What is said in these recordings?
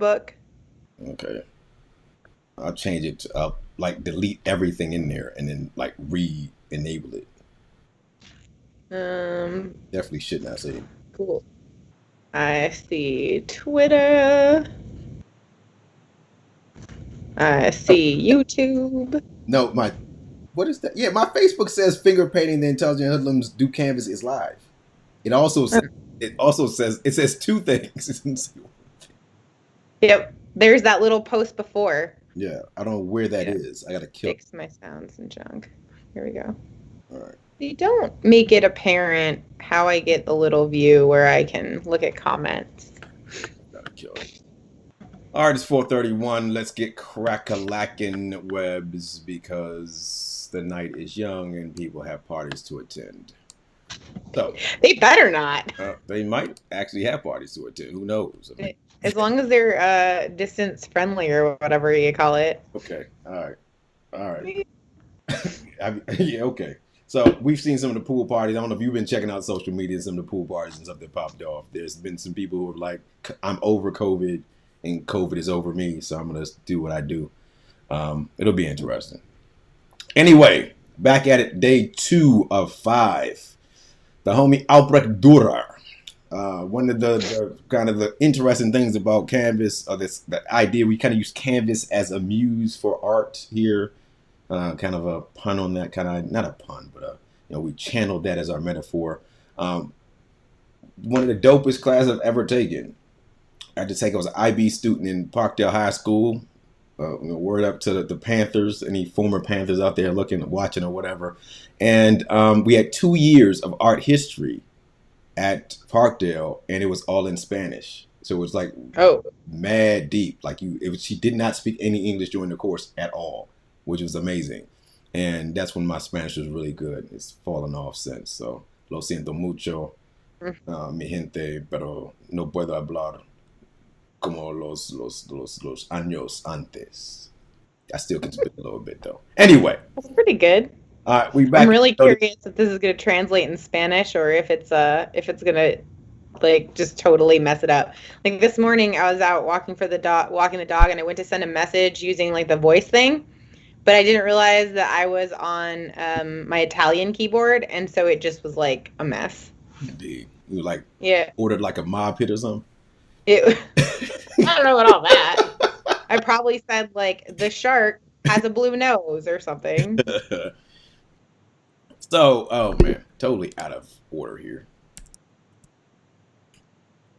Okay. I'll change it to like delete everything in there and then like re-enable it. Um, Definitely should not say. cool. I see Twitter. I Oh, see YouTube. no, my what is that? Yeah, my Facebook says finger painting the intelligent hoodlums do canvas is live. It also Oh, says it says two things. yep. There's that little post before. Yeah, I don't know where that Yeah. is. I gotta kill. Fix my sounds and junk. Here we go. All right, They don't make it apparent how I get the little view where I can look at comments. gotta kill it. All right, it's 4:31. Let's get crack-a-lackin' webs because the night is young and people have parties to attend. So They better not. they might actually have parties to attend. Who knows? I mean, As long as they're distance friendly or whatever you call it. okay, all right. Yeah, okay. So we've seen some of the pool parties. I don't know if you've been checking out social media, some of the pool parties and stuff that popped off. There's been some people who are like, "I'm over COVID, and COVID is over me, so I'm gonna do what I do." It'll be interesting. Anyway, back at it, day 2 of 5. The homie Albrecht Dürer. One of the kind of the interesting things about Canvas, or this the idea we kind of use Canvas as a muse for art here. Kind of a pun on that, kind of not a pun, but we channeled that as our metaphor. Um, One of the dopest classes I've ever taken. I had to take. I was an IB student in Parkdale High School. Word up to the Panthers, any former Panthers out there looking, watching, or whatever. And we had 2 years of art history at Parkdale, and it was all in Spanish. So it was like Oh, mad deep. Like she did not speak any English during the course at all, which was amazing. And that's when my Spanish was really good. It's fallen off since. So lo siento mucho, mi gente, pero no puedo hablar como los años antes. I still can speak a little bit though. Anyway, that's pretty good. we I'm back. really curious if this is going to translate in Spanish or if it's going to like just totally mess it up. Like this morning I was out walking the dog and I went to send a message using like the voice thing, but I didn't realize that I was on my Italian keyboard and so it just was like a mess. Indeed, you like Yeah. ordered like a mob pit or something. It I don't know about all that. I probably said like the shark has a blue nose or something. So, oh man, totally out of order here.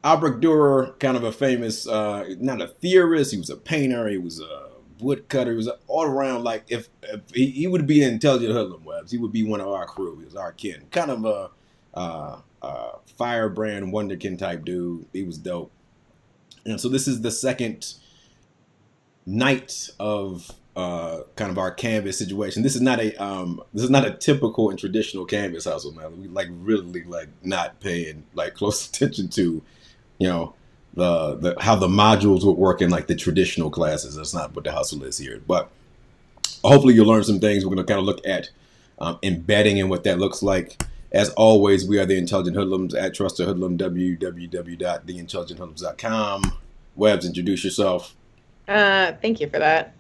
Albrecht Dürer, kind of a famous, not a theorist. He was a painter. He was a woodcutter. He was all around. Like if he would be an intelligent hoodlum, Webs. He would be one of our crew. He was our kin. Kind of a firebrand wonderkin type dude. He was dope. And so this is the second night of kind of our canvas situation. This is not a typical and traditional canvas hustle, man. We like really like not paying like close attention to you know the how the modules would work in like the traditional classes. That's not what the hustle is here. But hopefully you'll learn some things. We're going to kind of look at embedding and what that looks like. As always, we are the Intelligent Hoodlums at Trusted Hoodlum, www.theintelligenthoodlums.com. Webs, introduce yourself. Thank you for that.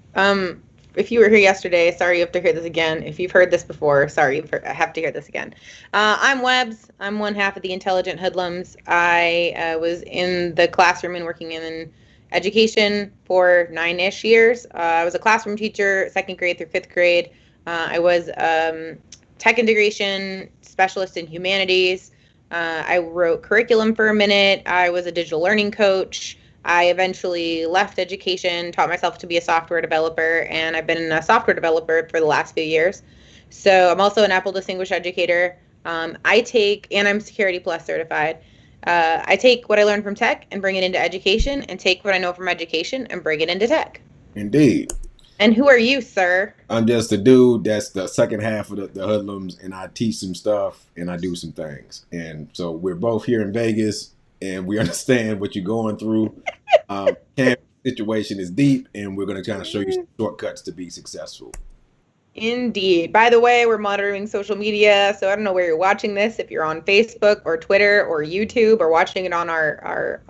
If you were here yesterday, sorry you have to hear this again. If you've heard this before, sorry you have to hear this again. I'm Webbs. I'm one half of the Intelligent Hoodlums. I was in the classroom and working in education for 9-ish years. I was a classroom teacher, second grade through fifth grade. I was tech integration specialist in humanities. I wrote curriculum for a minute. I was a digital learning coach. I eventually left education, taught myself to be a software developer, and I've been a software developer for the last few years. So I'm also an Apple Distinguished Educator. And I'm Security Plus certified. I take what I learned from tech and bring it into education, and take what I know from education and bring it into tech. Indeed. And who are you, sir? I'm just a dude that's the second half of the hoodlums, and I teach some stuff and I do some things. And so we're both here in Vegas, and we understand what you're going through. Camp situation is deep, and we're going to kind of show you some shortcuts to be successful. Indeed. By the way, we're monitoring social media, so I don't know where you're watching this, if you're on Facebook or Twitter or YouTube or watching it on our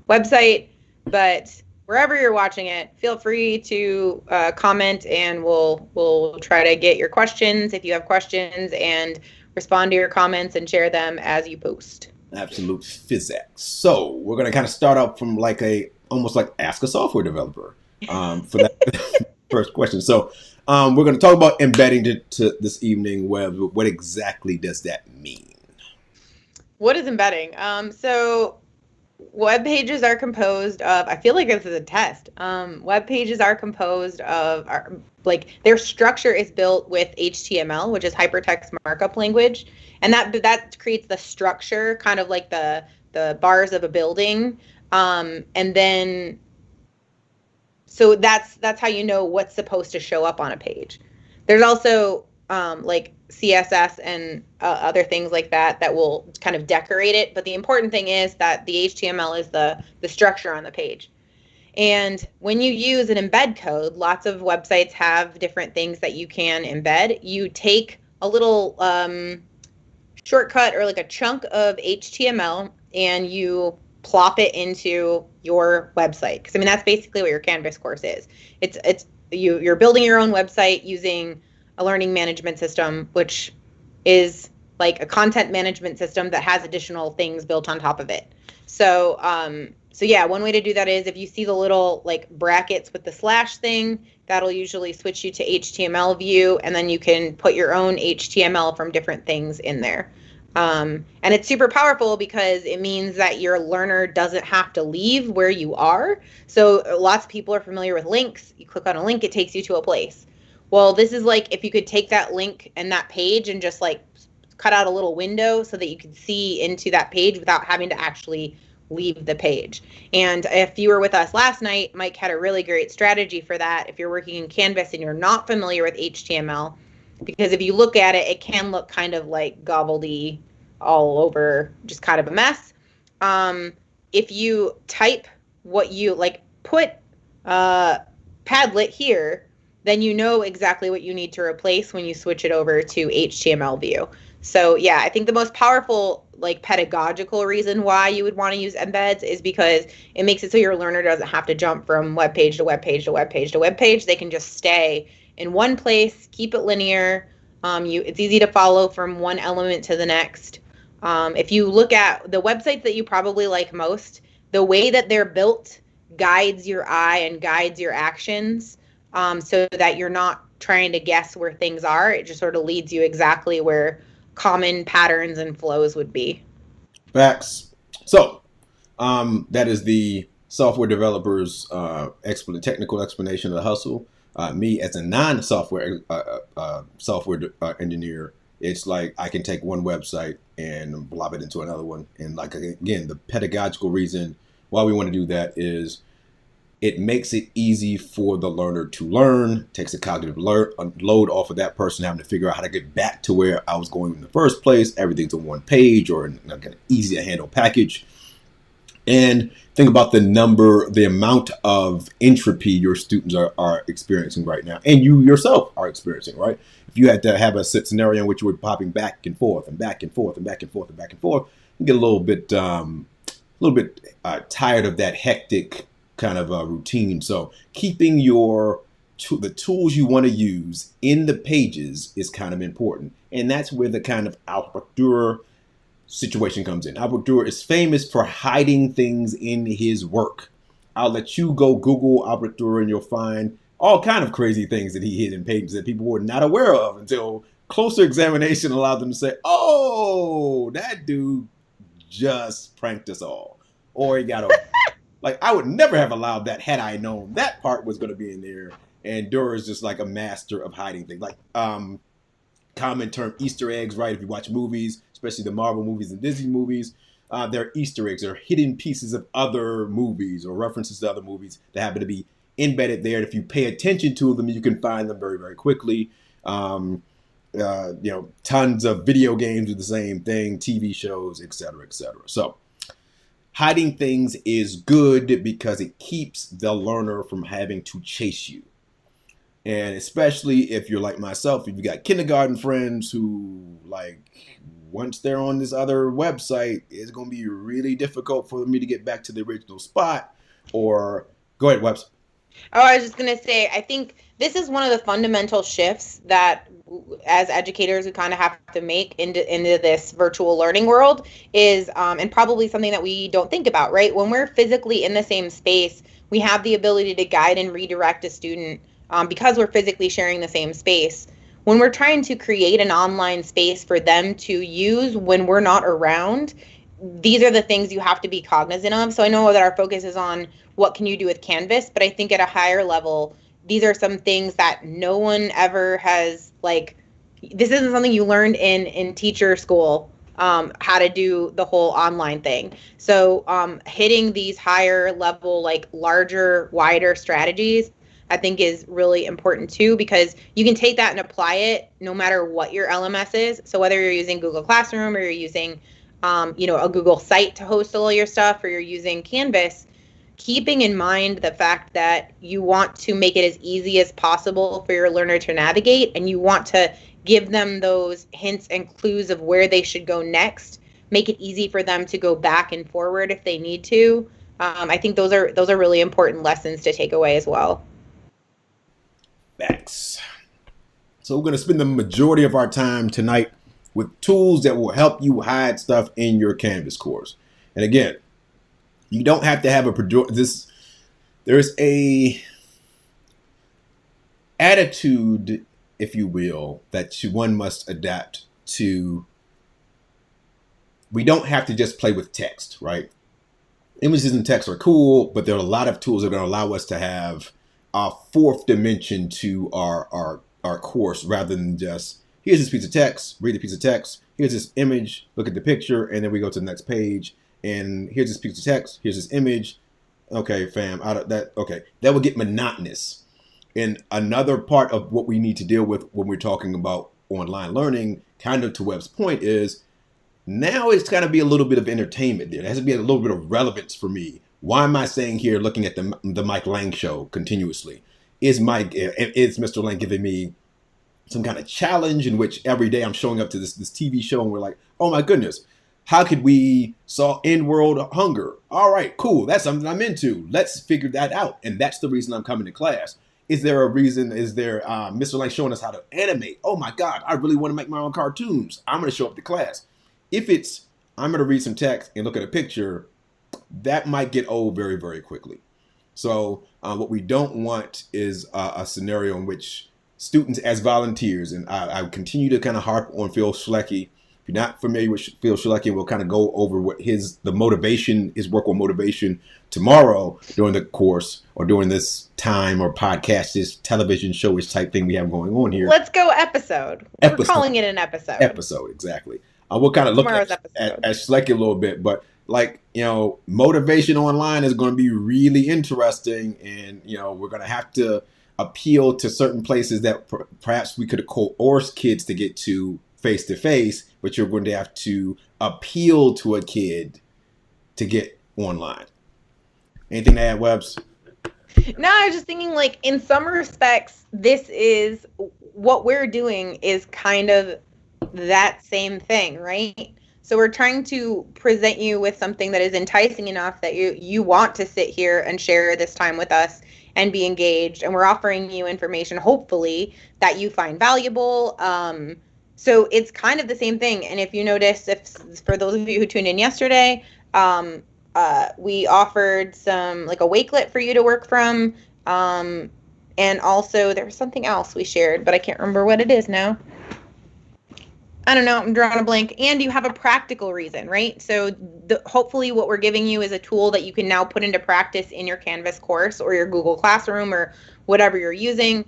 website, but wherever you're watching it, feel free to comment, and we'll try to get your questions if you have questions, and respond to your comments and share them as you post. Absolute physics. So we're going to kind of start out from like almost like ask a software developer for that first question. So we're going to talk about embedding to this evening. What exactly does that mean? What is embedding? So web pages are composed of, I feel like this is a test. Web pages are composed of, like, their structure is built with HTML, which is hypertext markup language, and that creates the structure, kind of like the bars of a building. And then so that's how you know what's supposed to show up on a page. There's also like CSS and other things like that will kind of decorate it, but the important thing is that the HTML is the structure on the page. And when you use an embed code, lots of websites have different things that you can embed. You take a little shortcut or like a chunk of HTML and you plop it into your website. Because I mean, that's basically what your Canvas course is. You're building your own website using a learning management system, which is like a content management system that has additional things built on top of it. So yeah, one way to do that is if you see the little like brackets with the slash thing, that'll usually switch you to HTML view, and then you can put your own HTML from different things in there. And it's super powerful because it means that your learner doesn't have to leave where you are. So lots of people are familiar with links. You click on a link, it takes you to a place. Well, this is like if you could take that link and that page and just like cut out a little window so that you could see into that page without having to actually leave the page. And if you were with us last night, Mike had a really great strategy for that if you're working in Canvas and you're not familiar with HTML, because if you look at it, it can look kind of like gobbledy all over, just kind of a mess. If you type what you like, put Padlet here, then you know exactly what you need to replace when you switch it over to HTML view. So yeah, I think the most powerful like pedagogical reason why you would want to use embeds is because it makes it so your learner doesn't have to jump from web page to web page to web page to web page. They can just stay in one place, keep it linear. It's easy to follow from one element to the next. If you look at the websites that you probably like most, the way that they're built guides your eye and guides your actions, so that you're not trying to guess where things are. It just sort of leads you exactly where common patterns and flows would be. Facts. So that is the software developer's technical explanation of the hustle. Me as a non-software software engineer, it's like I can take one website and blob it into another one. And like, again, the pedagogical reason why we want to do that is it makes it easy for the learner to learn, takes a cognitive load off of that person having to figure out how to get back to where I was going in the first place. Everything's on one page or like an easy to handle package. And think about the amount of entropy your students are experiencing right now, and you yourself are experiencing, right? If you had to have a scenario in which you were popping back and forth and back and forth and back and forth and back and forth, you get a little bit tired of that hectic kind of routine. So keeping the tools you want to use in the pages is kind of important, and that's where the kind of Albrecht Dürer situation comes in. Albrecht Dürer is famous for hiding things in his work. I'll let you go Google Albrecht Dürer and you'll find all kind of crazy things that he hid in pages that people were not aware of until closer examination allowed them to say, oh, that dude just pranked us all. Or he got a like, I would never have allowed that had I known that part was going to be in there. And Dürer is just like a master of hiding things. Like common term Easter eggs, right? If you watch movies, especially the Marvel movies and Disney movies, they're Easter eggs. They're hidden pieces of other movies or references to other movies that happen to be embedded there. And if you pay attention to them, you can find them very, very quickly. Tons of video games do the same thing, TV shows, et cetera, et cetera. So hiding things is good because it keeps the learner from having to chase you. And especially if you're like myself, if you got kindergarten friends who, like, once they're on this other website, it's going to be really difficult for me to get back to the original spot. Or Go ahead, Webs. Oh, I was just going to say, I think this is one of the fundamental shifts that as educators we kind of have to make into this virtual learning world is, and probably something that we don't think about, right? When we're physically in the same space, we have the ability to guide and redirect a student because we're physically sharing the same space. When we're trying to create an online space for them to use when we're not around, these are the things you have to be cognizant of. So I know that our focus is on what can you do with Canvas, but I think at a higher level, these are some things that no one ever has, like, this isn't something you learned in teacher school, how to do the whole online thing. So hitting these higher level, like larger, wider strategies, I think is really important too, because you can take that and apply it no matter what your LMS is. So whether you're using Google Classroom or you're using a Google site to host all your stuff, or you're using Canvas, keeping in mind the fact that you want to make it as easy as possible for your learner to navigate, and you want to give them those hints and clues of where they should go next, make it easy for them to go back and forward if they need to. I think those are really important lessons to take away as well. Facts. So we're going to spend the majority of our time tonight with tools that will help you hide stuff in your Canvas course. And again, you don't have to have there's a attitude, if you will, that one must adapt to. We don't have to just play with text, right? Images and text are cool, but there are a lot of tools that are going to allow us to have a fourth dimension to our course, rather than just, here's this piece of text, read the piece of text, here's this image, look at the picture, and then we go to the next page, and here's this piece of text, here's this image. Okay, fam, that would get monotonous. And another part of what we need to deal with when we're talking about online learning, kind of to Webb's point, is now it's got to be a little bit of entertainment there. There has to be a little bit of relevance for me. Why am I saying here, looking at the Mike Lang show continuously? Is Mr. Lang giving me some kind of challenge in which every day I'm showing up to this TV show and we're like, oh my goodness, how could we solve end world hunger? All right, cool. That's something I'm into. Let's figure that out. And that's the reason I'm coming to class. Is there a reason? Is there Mr. Lang showing us how to animate? Oh my God, I really want to make my own cartoons. I'm going to show up to class. If it's, I'm going to read some text and look at a picture, that might get old very, very quickly. So what we don't want is a scenario in which students as volunteers, and I continue to kind of harp on Phil Schlecki. If you're not familiar with Phil Schlecki, we'll kind of go over what his work on motivation tomorrow during the course, or during this time, or podcast, this television showish type thing we have going on here. Let's go episode. We're calling it an episode. Episode, exactly. We'll kind of look at Schlecki a little bit, but motivation online is going to be really interesting, and we're going to have to appeal to certain places that perhaps we could coerce kids to get to face-to-face, but you're going to have to appeal to a kid to get online. Anything to add, Webbs? No, I was just thinking, like, in some respects, this is what we're doing is kind of that same thing, right? So we're trying to present you with something that is enticing enough that you want to sit here and share this time with us and be engaged. And we're offering you information, hopefully, that you find valuable. So it's kind of the same thing. And if you notice, for those of you who tuned in yesterday, we offered some, like, a Wakelet for you to work from. And also there was something else we shared, but I can't remember what it is now. I don't know, I'm drawing a blank. And you have a practical reason, right? So hopefully what we're giving you is a tool that you can now put into practice in your Canvas course or your Google Classroom or whatever you're using.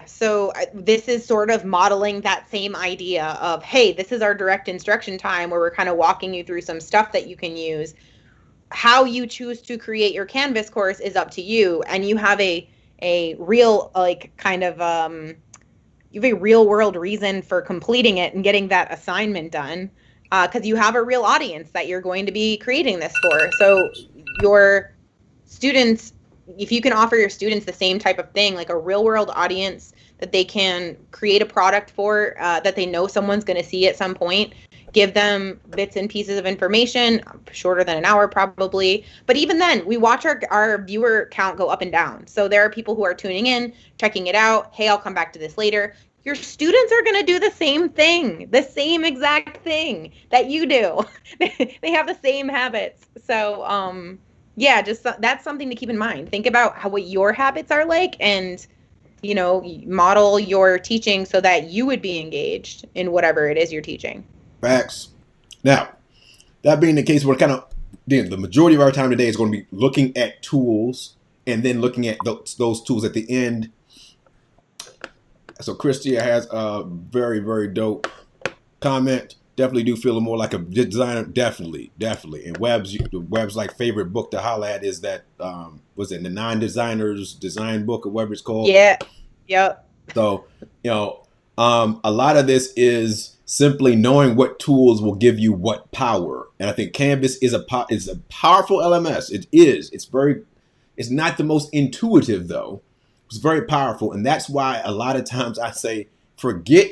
So this is sort of modeling that same idea of, hey, this is our direct instruction time where we're kind of walking you through some stuff that you can use. How you choose to create your Canvas course is up to you, and you have a real, like, kind of you have a real world reason for completing it and getting that assignment done, because you have a real audience that you're going to be creating this for. So your students, if you can offer your students the same type of thing, like a real world audience that they can create a product for, that they know someone's going to see at some point, give them bits and pieces of information, shorter than an hour probably. But even then, we watch our viewer count go up and down. So there are people who are tuning in, checking it out. Hey, I'll come back to this later. Your students are going to do the same thing, the same exact thing that you do. They have the same habits. So, yeah, just that's something to keep in mind. Think about what your habits are like, and model your teaching so that you would be engaged in whatever it is you're teaching. Facts. Now, that being the case, we're kind of the majority of our time today is going to be looking at tools and then looking at those tools at the end. So Christia has a very, very dope comment. Definitely do feel more like a designer. Definitely. And Webb's like favorite book to holler at is that was it the 9 Designers Design book or whatever it's called? Yeah. Yep. So a lot of this is simply knowing what tools will give you what power, and I think Canvas is a powerful LMS. It is. It's not the most intuitive though. It's very powerful, and that's why a lot of times I say forget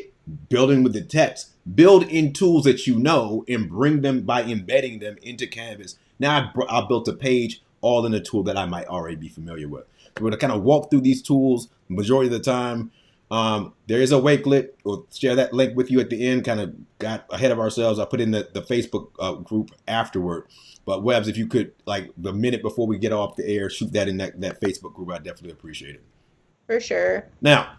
building with the text. Build in tools that you know and bring them by embedding them into Canvas. Now I built a page all in a tool that I might already be familiar with. We're going to kind of walk through these tools the majority of the time. There is a Wakelet. We'll share that link with you at the end. Kind of got ahead of ourselves. I put in the Facebook group afterward. But Webbs, if you could, like the minute before we get off the air, shoot that in that Facebook group, I'd definitely appreciate it. For sure. Now,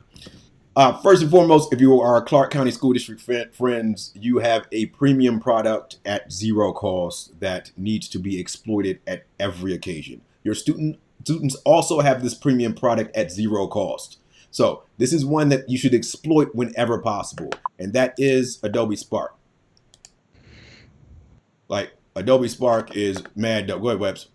first and foremost, if you are Clark County School District friends, you have a premium product at zero cost that needs to be exploited at every occasion. Your students also have this premium product at zero cost. So this is one that you should exploit whenever possible, and that is Adobe Spark. Like Adobe Spark is mad dope. Go ahead, Webbs.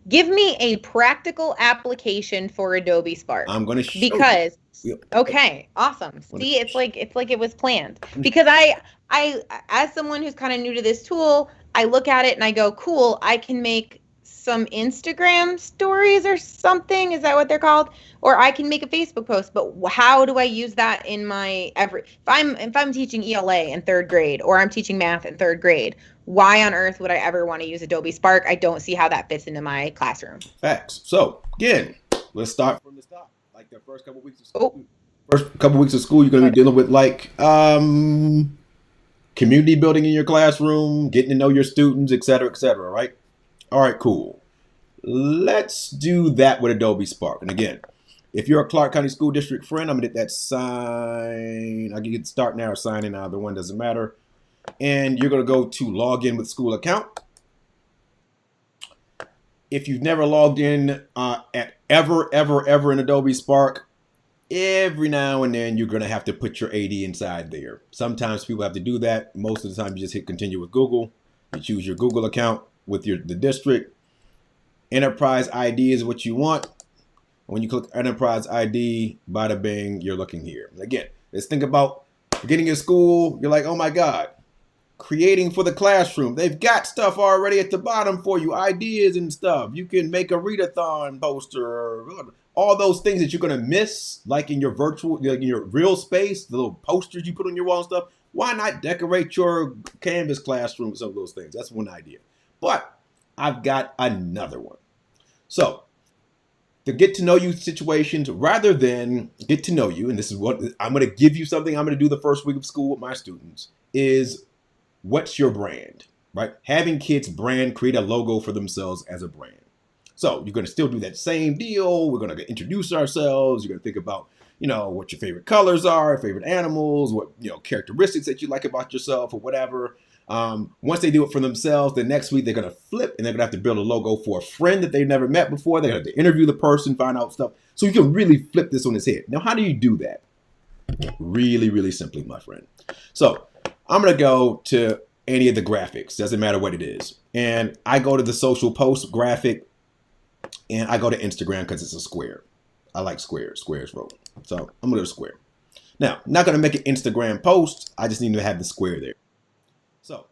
Give me a practical application for Adobe Spark. I'm going to show because you. Okay, awesome. See, it's like it was planned. Because I as someone who's kind of new to this tool, I look at it and I go, cool, I can make some Instagram stories or something. Is that what they're called? Or I can make a Facebook post. But how do I use that in my if I'm teaching ELA in 3rd grade, or I'm teaching math in 3rd grade, why on earth would I ever want to use Adobe Spark? I don't see how that fits into my classroom. Facts. So again, let's start from the top. Like the first couple weeks of school. First couple weeks of school, you're going to be dealing with like community building in your classroom, getting to know your students, et cetera, right? All right, cool. Let's do that with Adobe Spark. And again, if you're a Clark County School District friend, I'm going to hit that sign. I can get start now or sign in. Either one doesn't matter. And you're going to go to log in with school account. If you've never logged in at ever in Adobe Spark, every now and then you're going to have to put your AD inside there. Sometimes people have to do that. Most of the time you just hit continue with Google. You choose your Google account with the district. Enterprise ID is what you want. When you click Enterprise ID, bada bing, you're looking here. Again, let's think about getting in school. You're like, oh my God. Creating for the classroom. They've got stuff already at the bottom for you, ideas and stuff. You can make a readathon poster, all those things that you're going to miss, like in your in your real space, the little posters you put on your wall and stuff. Why not decorate your Canvas classroom with some of those things? That's one idea. But I've got another one. So the get to know you situations, rather than get to know you, and this is what I'm going to give you something I'm going to do the first week of school with my students, is what's your brand, right? Having kids create a logo for themselves as a brand. So you're going to still do that same deal. We're going to introduce ourselves. You're going to think about, what your favorite colors are, favorite animals, what, characteristics that you like about yourself or whatever. Once they do it for themselves, the next week they're going to flip and they're going to have to build a logo for a friend that they've never met before. They're going to have to interview the person, find out stuff. So you can really flip this on its head. Now, how do you do that? Really, really simply, my friend. So I'm going to go to any of the graphics. Doesn't matter what it is. And I go to the social post graphic and I go to Instagram because it's a square. I like squares. Squares roll. So I'm going to go to square. Now, I'm not going to make an Instagram post. I just need to have the square there. So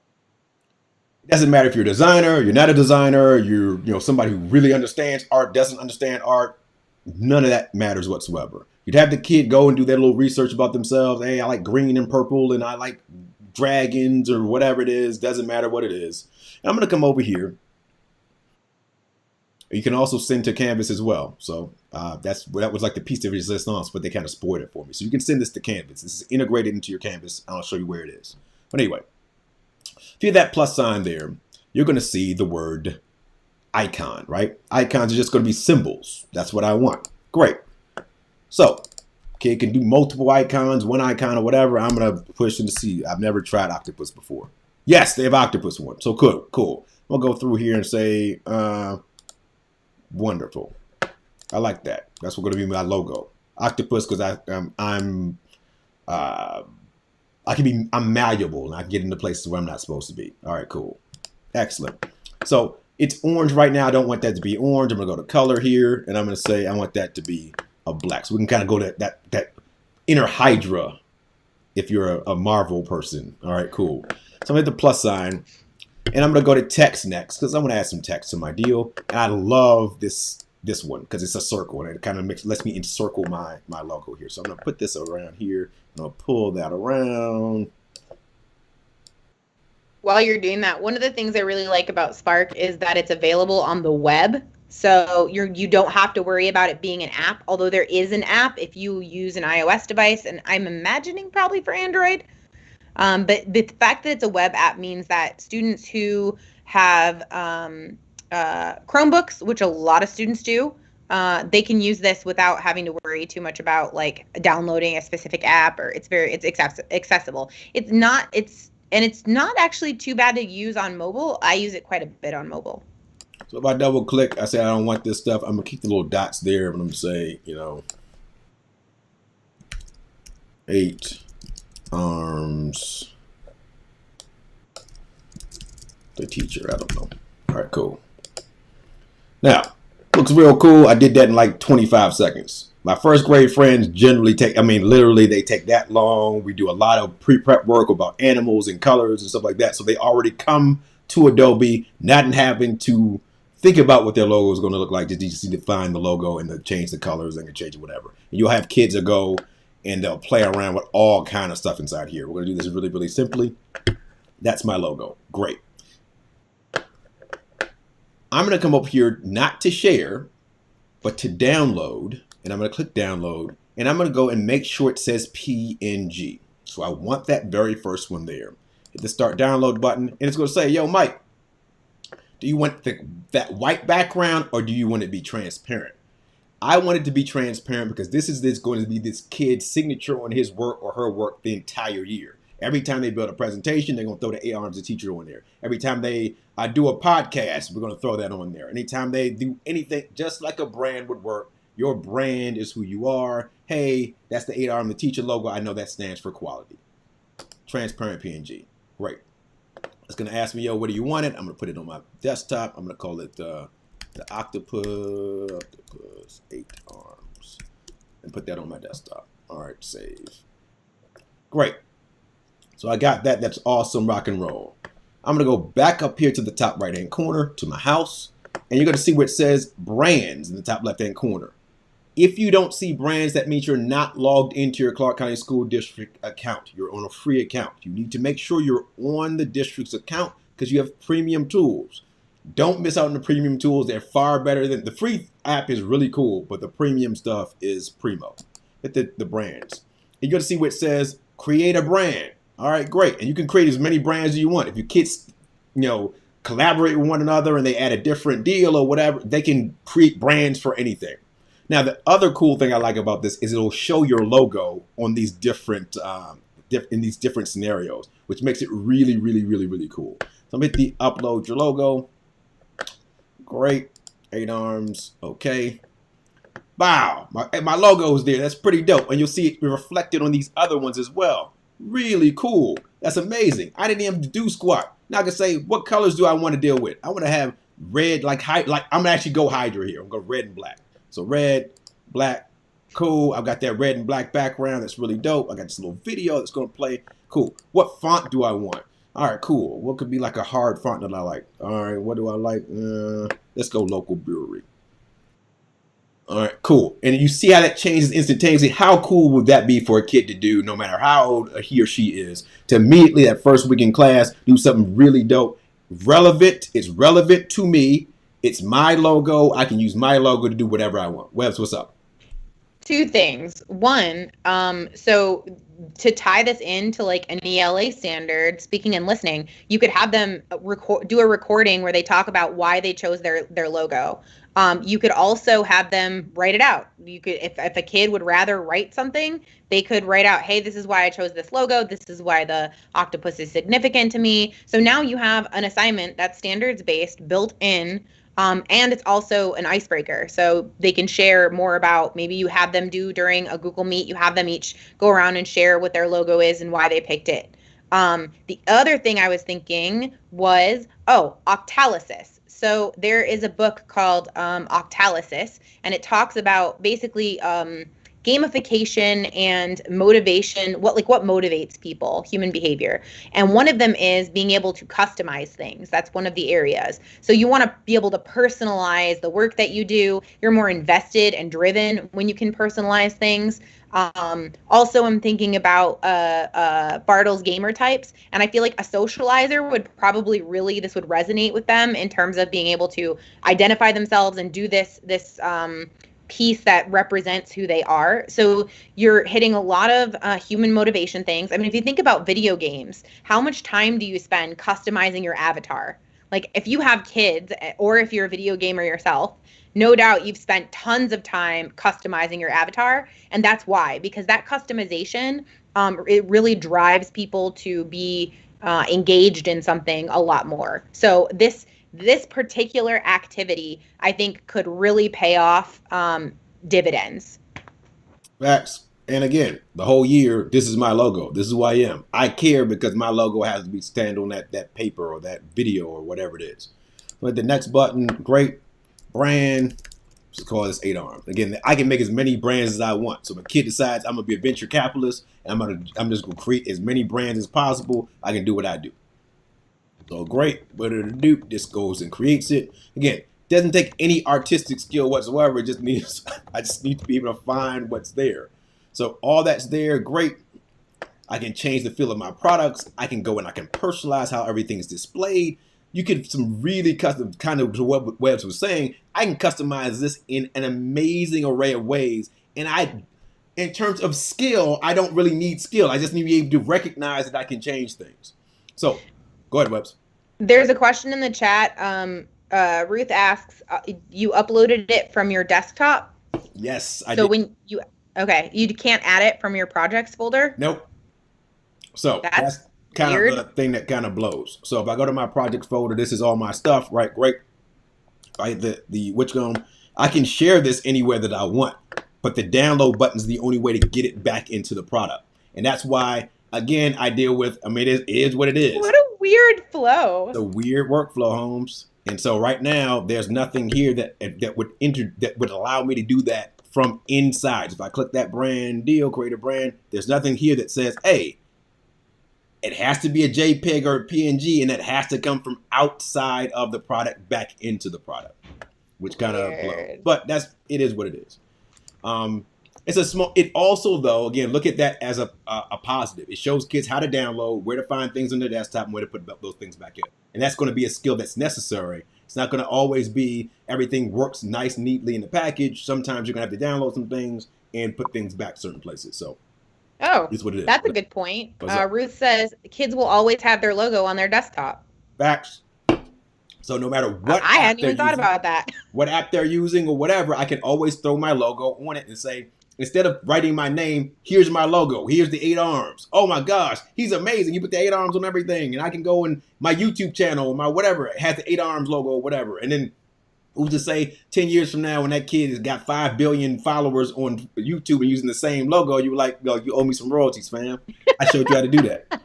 it doesn't matter if you're a designer, you're not a designer, you're somebody who really understands art, doesn't understand art. None of that matters whatsoever. You'd have the kid go and do their little research about themselves. Hey, I like green and purple and I like dragons or whatever it is. Doesn't matter what it is. And I'm going to come over here. You can also send to Canvas as well. So that was like the piece de resistance, but they kind of spoiled it for me. So you can send this to Canvas. This is integrated into your Canvas. I'll show you where it is. But anyway, if you have that plus sign there, you're going to see the word icon, right? Icons are just going to be symbols. That's what I want. Great. So, kid can do multiple icons, one icon or whatever. I'm going to push into see. I've never tried octopus before. Yes, they have octopus one. So cool. We'll go through here and say, wonderful. I like that. That's what's going to be my logo. Octopus, because I'm malleable and I can get into places where I'm not supposed to be. All right, cool. Excellent. So it's orange right now. I don't want that to be orange. I'm going to go to color here and I'm going to say I want that to be a black. So we can kind of go to that inner Hydra if you're a Marvel person. All right, cool. So I'm going to hit the plus sign and I'm going to go to text next because I'm going to add some text to my deal. And I love this one because it's a circle and it kind of lets me encircle my logo here. So I'm going to put this around here and I'll pull that around. While you're doing that, one of the things I really like about Spark is that it's available on the web. So you don't have to worry about it being an app, although there is an app if you use an iOS device, and I'm imagining probably for Android. But the fact that it's a web app means that students who have Chromebooks, which a lot of students do, they can use this without having to worry too much about like downloading a specific app, or it's accessible. It's not actually too bad to use on mobile. I use it quite a bit on mobile. So if I double click, I say I don't want this stuff. I'm gonna keep the little dots there, but I'm gonna say, 8 arms the teacher. I don't know. All right, cool. Now, looks real cool. I did that in like 25 seconds. My first grade friends generally literally they take that long. We do a lot of pre-prep work about animals and colors and stuff like that. So they already come to Adobe not having to think about what their logo is going to look like. They just need to find the logo and to change the colors and change it, whatever. And you'll have kids that go and they'll play around with all kind of stuff inside here. We're going to do this really, really simply. That's my logo. Great. I'm going to come up here not to share, but to download. And I'm going to click download. And I'm going to go and make sure it says PNG. So I want that very first one there. Hit the start download button. And it's going to say, yo, Mike, do you want that white background or do you want it to be transparent? I want it to be transparent because this is going to be this kid's signature on his work or her work the entire year. Every time they build a presentation, they're going to throw the 8 arms of teacher on there. Every time they do a podcast, we're going to throw that on there. Anytime they do anything, just like a brand would work, your brand is who you are. Hey, that's the 8 arm of the teacher logo. I know that stands for quality. Transparent PNG. Great. It's going to ask me, yo, what do you want it? I'm going to put it on my desktop. I'm going to call it the octopus 8 arms and put that on my desktop. All right, save. Great. So I got that. That's awesome. Rock and roll. I'm going to go back up here to the top right hand corner to my house. And you're going to see where it says brands in the top left hand corner. If you don't see brands, that means you're not logged into your Clark County School District account. You're on a free account. You need to make sure you're on the district's account because you have premium tools. Don't miss out on the premium tools. They're far better than the free app is really cool, but the premium stuff is primo. Hit the brands. You're going to see where it says create a brand. All right, great. And you can create as many brands as you want. If your kids, collaborate with one another and they add a different deal or whatever, they can create brands for anything. Now, the other cool thing I like about this is it'll show your logo on these different in these different scenarios, which makes it really, really, really, really cool. So I'm going to hit the upload your logo. Great. 8 arms. Okay. Wow. My logo is there. That's pretty dope. And you'll see it reflected on these other ones as well. Really cool. That's amazing. I didn't even have to do squat. Now I can say, what colors do I want to deal with? I want to have red, like I'm going to actually go Hydra here. I'm going to go red and black. So red, black, cool. I've got that red and black background. That's really dope. I got this little video that's going to play. Cool. What font do I want? All right, cool. What could be like a hard font that I like? All right, what do I like? Let's go local brewery. All right, cool. And you see how that changes instantaneously. How cool would that be for a kid to do, no matter how old he or she is, to immediately that first week in class do something really dope, relevant. It's relevant to me. It's my logo. I can use my logo to do whatever I want. Webbs, what's up? Two things. One, so to tie this into like an ELA standard, speaking and listening, you could have them do a recording where they talk about why they chose their logo. You could also have them write it out. You could, if a kid would rather write something, they could write out, hey, this is why I chose this logo. This is why the octopus is significant to me. So now you have an assignment that's standards based, built in. And it's also an icebreaker. So they can share more about, maybe you have them do during a Google Meet, you have them each go around and share what their logo is and why they picked it. The other thing I was thinking was, octalysis. So there is a book called Octalysis, and it talks about basically gamification and motivation, what motivates people, human behavior. And one of them is being able to customize things. That's one of the areas. So you want to be able to personalize the work that you do. You're more invested and driven when you can personalize things. Also, I'm thinking about Bartle's gamer types, and I feel like a socializer would probably this would resonate with them in terms of being able to identify themselves and do this piece that represents who they are. So you're hitting a lot of human motivation things. I mean, if you think about video games, how much time do you spend customizing your avatar? Like if you have kids or if you're a video gamer yourself, no doubt you've spent tons of time customizing your avatar. And that's why, because that customization, it really drives people to be engaged in something a lot more. So this particular activity, I think, could really pay off dividends. Facts. And again, the whole year, this is my logo. This is who I am. I care because my logo has to be stand on that paper or that video or whatever it is. But the next button, great brand. Let's call this 8 arms. Again, I can make as many brands as I want. So if a kid decides I'm gonna be a venture capitalist and I'm just gonna create as many brands as possible, I can do what I do. So great, what did it do? This goes and creates it. Again, doesn't take any artistic skill whatsoever. It just needs, I just need to be able to find what's there. So all that's there, great. I can change the feel of my products. I can go and I can personalize how everything is displayed. You can some really custom, kind of what Webbs was saying. I can customize this in an amazing array of ways. And in terms of skill, I don't really need skill. I just need to be able to recognize that I can change things. So go ahead, Webbs. There's a question in the chat. Ruth asks, you uploaded it from your desktop? Yes, I did. So when you can't add it from your projects folder? Nope. So that's kind of the thing that kind of blows. So if I go to my projects folder, this is all my stuff, right? Great. Right, I can share this anywhere that I want, but the download button is the only way to get it back into the product. And that's why, again, I deal with, it is what it is. What a weird flow. It's a weird workflow, Holmes. And so right now, there's nothing here that would allow me to do that from inside. If I click that brand deal, create a brand, there's nothing here that says, hey, it has to be a JPEG or a PNG, and that has to come from outside of the product back into the product, which kind of blows. But it is what it is. It also, though, again, look at that as a positive. It shows kids how to download, where to find things on their desktop, and where to put those things back in. And that's going to be a skill that's necessary. It's not going to always be everything works nice, neatly in the package. Sometimes you're going to have to download some things and put things back certain places. So it's what it is. That's a good point. Ruth says kids will always have their logo on their desktop. Facts. So no matter what I hadn't even thought about that. What app they're using or whatever, I can always throw my logo on it and say, instead of writing my name, here's my logo. Here's the 8 arms. Oh my gosh, he's amazing. You put the 8 arms on everything. And I can go in my YouTube channel, my whatever, it has the 8 arms logo or whatever. And then who's to say 10 years from now when that kid has got 5 billion followers on YouTube and using the same logo, you were like, yo, you owe me some royalties, fam. I showed you how to do that.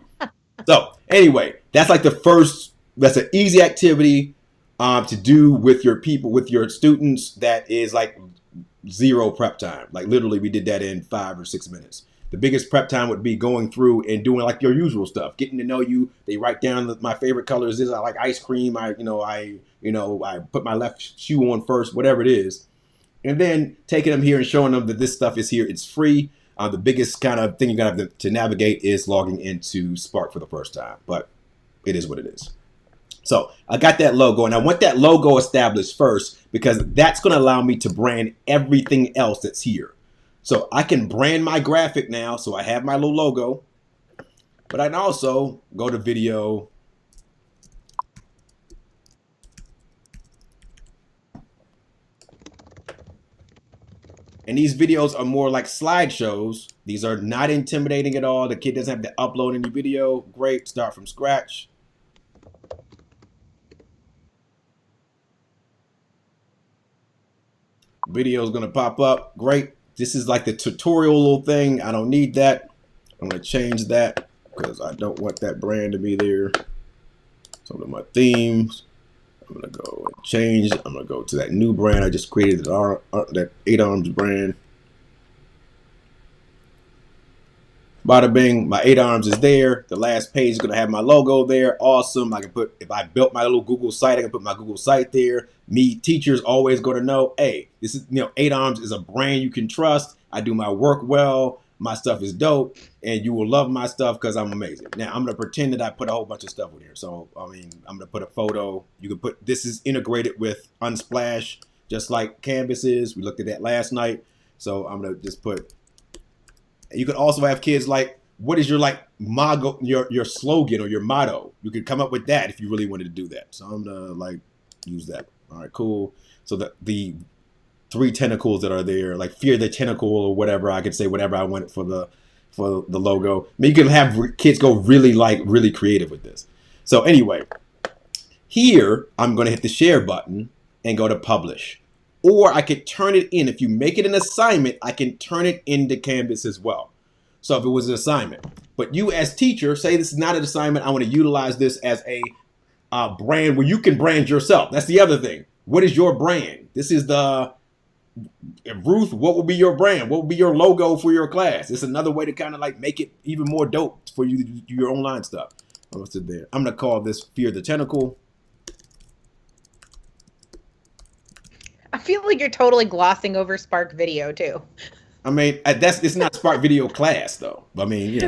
So anyway, that's like that's an easy activity to do with your people, with your students that is like zero prep time. Like literally we did that in 5 or 6 minutes. The biggest prep time would be going through and doing like your usual stuff, getting to know you. They write down my favorite colors is I like ice cream. I put my left shoe on first, whatever it is. And then taking them here and showing them that this stuff is here. It's free. The biggest kind of thing you're going to have to navigate is logging into Spark for the first time. But it is what it is. So I got that logo, and I want that logo established first because that's going to allow me to brand everything else that's here. So I can brand my graphic now. So I have my little logo, but I can also go to video. And these videos are more like slideshows. These are not intimidating at all. The kid doesn't have to upload any video. Great, start from scratch. Video is going to pop up. Great. This is like the tutorial little thing. I don't need that. I'm going to change that because I don't want that brand to be there. Some of my themes. I'm going to go and change. I'm going to go to that new brand I just created, that 8 Arms brand. Bada bing, my 8 Arms is there. The last page is going to have my logo there. Awesome. I can put, if I built my little Google site, I can put my Google site there. Me, teachers always going to know, hey, this is, 8 Arms is a brand you can trust. I do my work well. My stuff is dope. And you will love my stuff because I'm amazing. Now, I'm going to pretend that I put a whole bunch of stuff in here. So, I mean, I'm going to put a photo. You can put, this is integrated with Unsplash, just like Canvas is. We looked at that last night. So, I'm going to just put, you could also have kids like, what is your your slogan or your motto? You could come up with that if you really wanted to do that. So I'm gonna use that. All right, cool. So the 3 tentacles that are there, like fear the tentacle or whatever, I could say whatever I wanted for the logo. I mean, you can have kids go really creative with this. So anyway, here I'm gonna hit the share button and go to publish. Or I could turn it in. If you make it an assignment, I can turn it into Canvas as well. So if it was an assignment. But you as teacher, say this is not an assignment. I want to utilize this as a brand where you can brand yourself. That's the other thing. What is your brand? This is the, Ruth, what will be your brand? What will be your logo for your class? It's another way to kind of like make it even more dope for you to do your online stuff. What's it there? I'm going to call this Fear the Tentacle. I feel like you're totally glossing over Spark Video too. I mean, it's not Spark Video class though. I mean,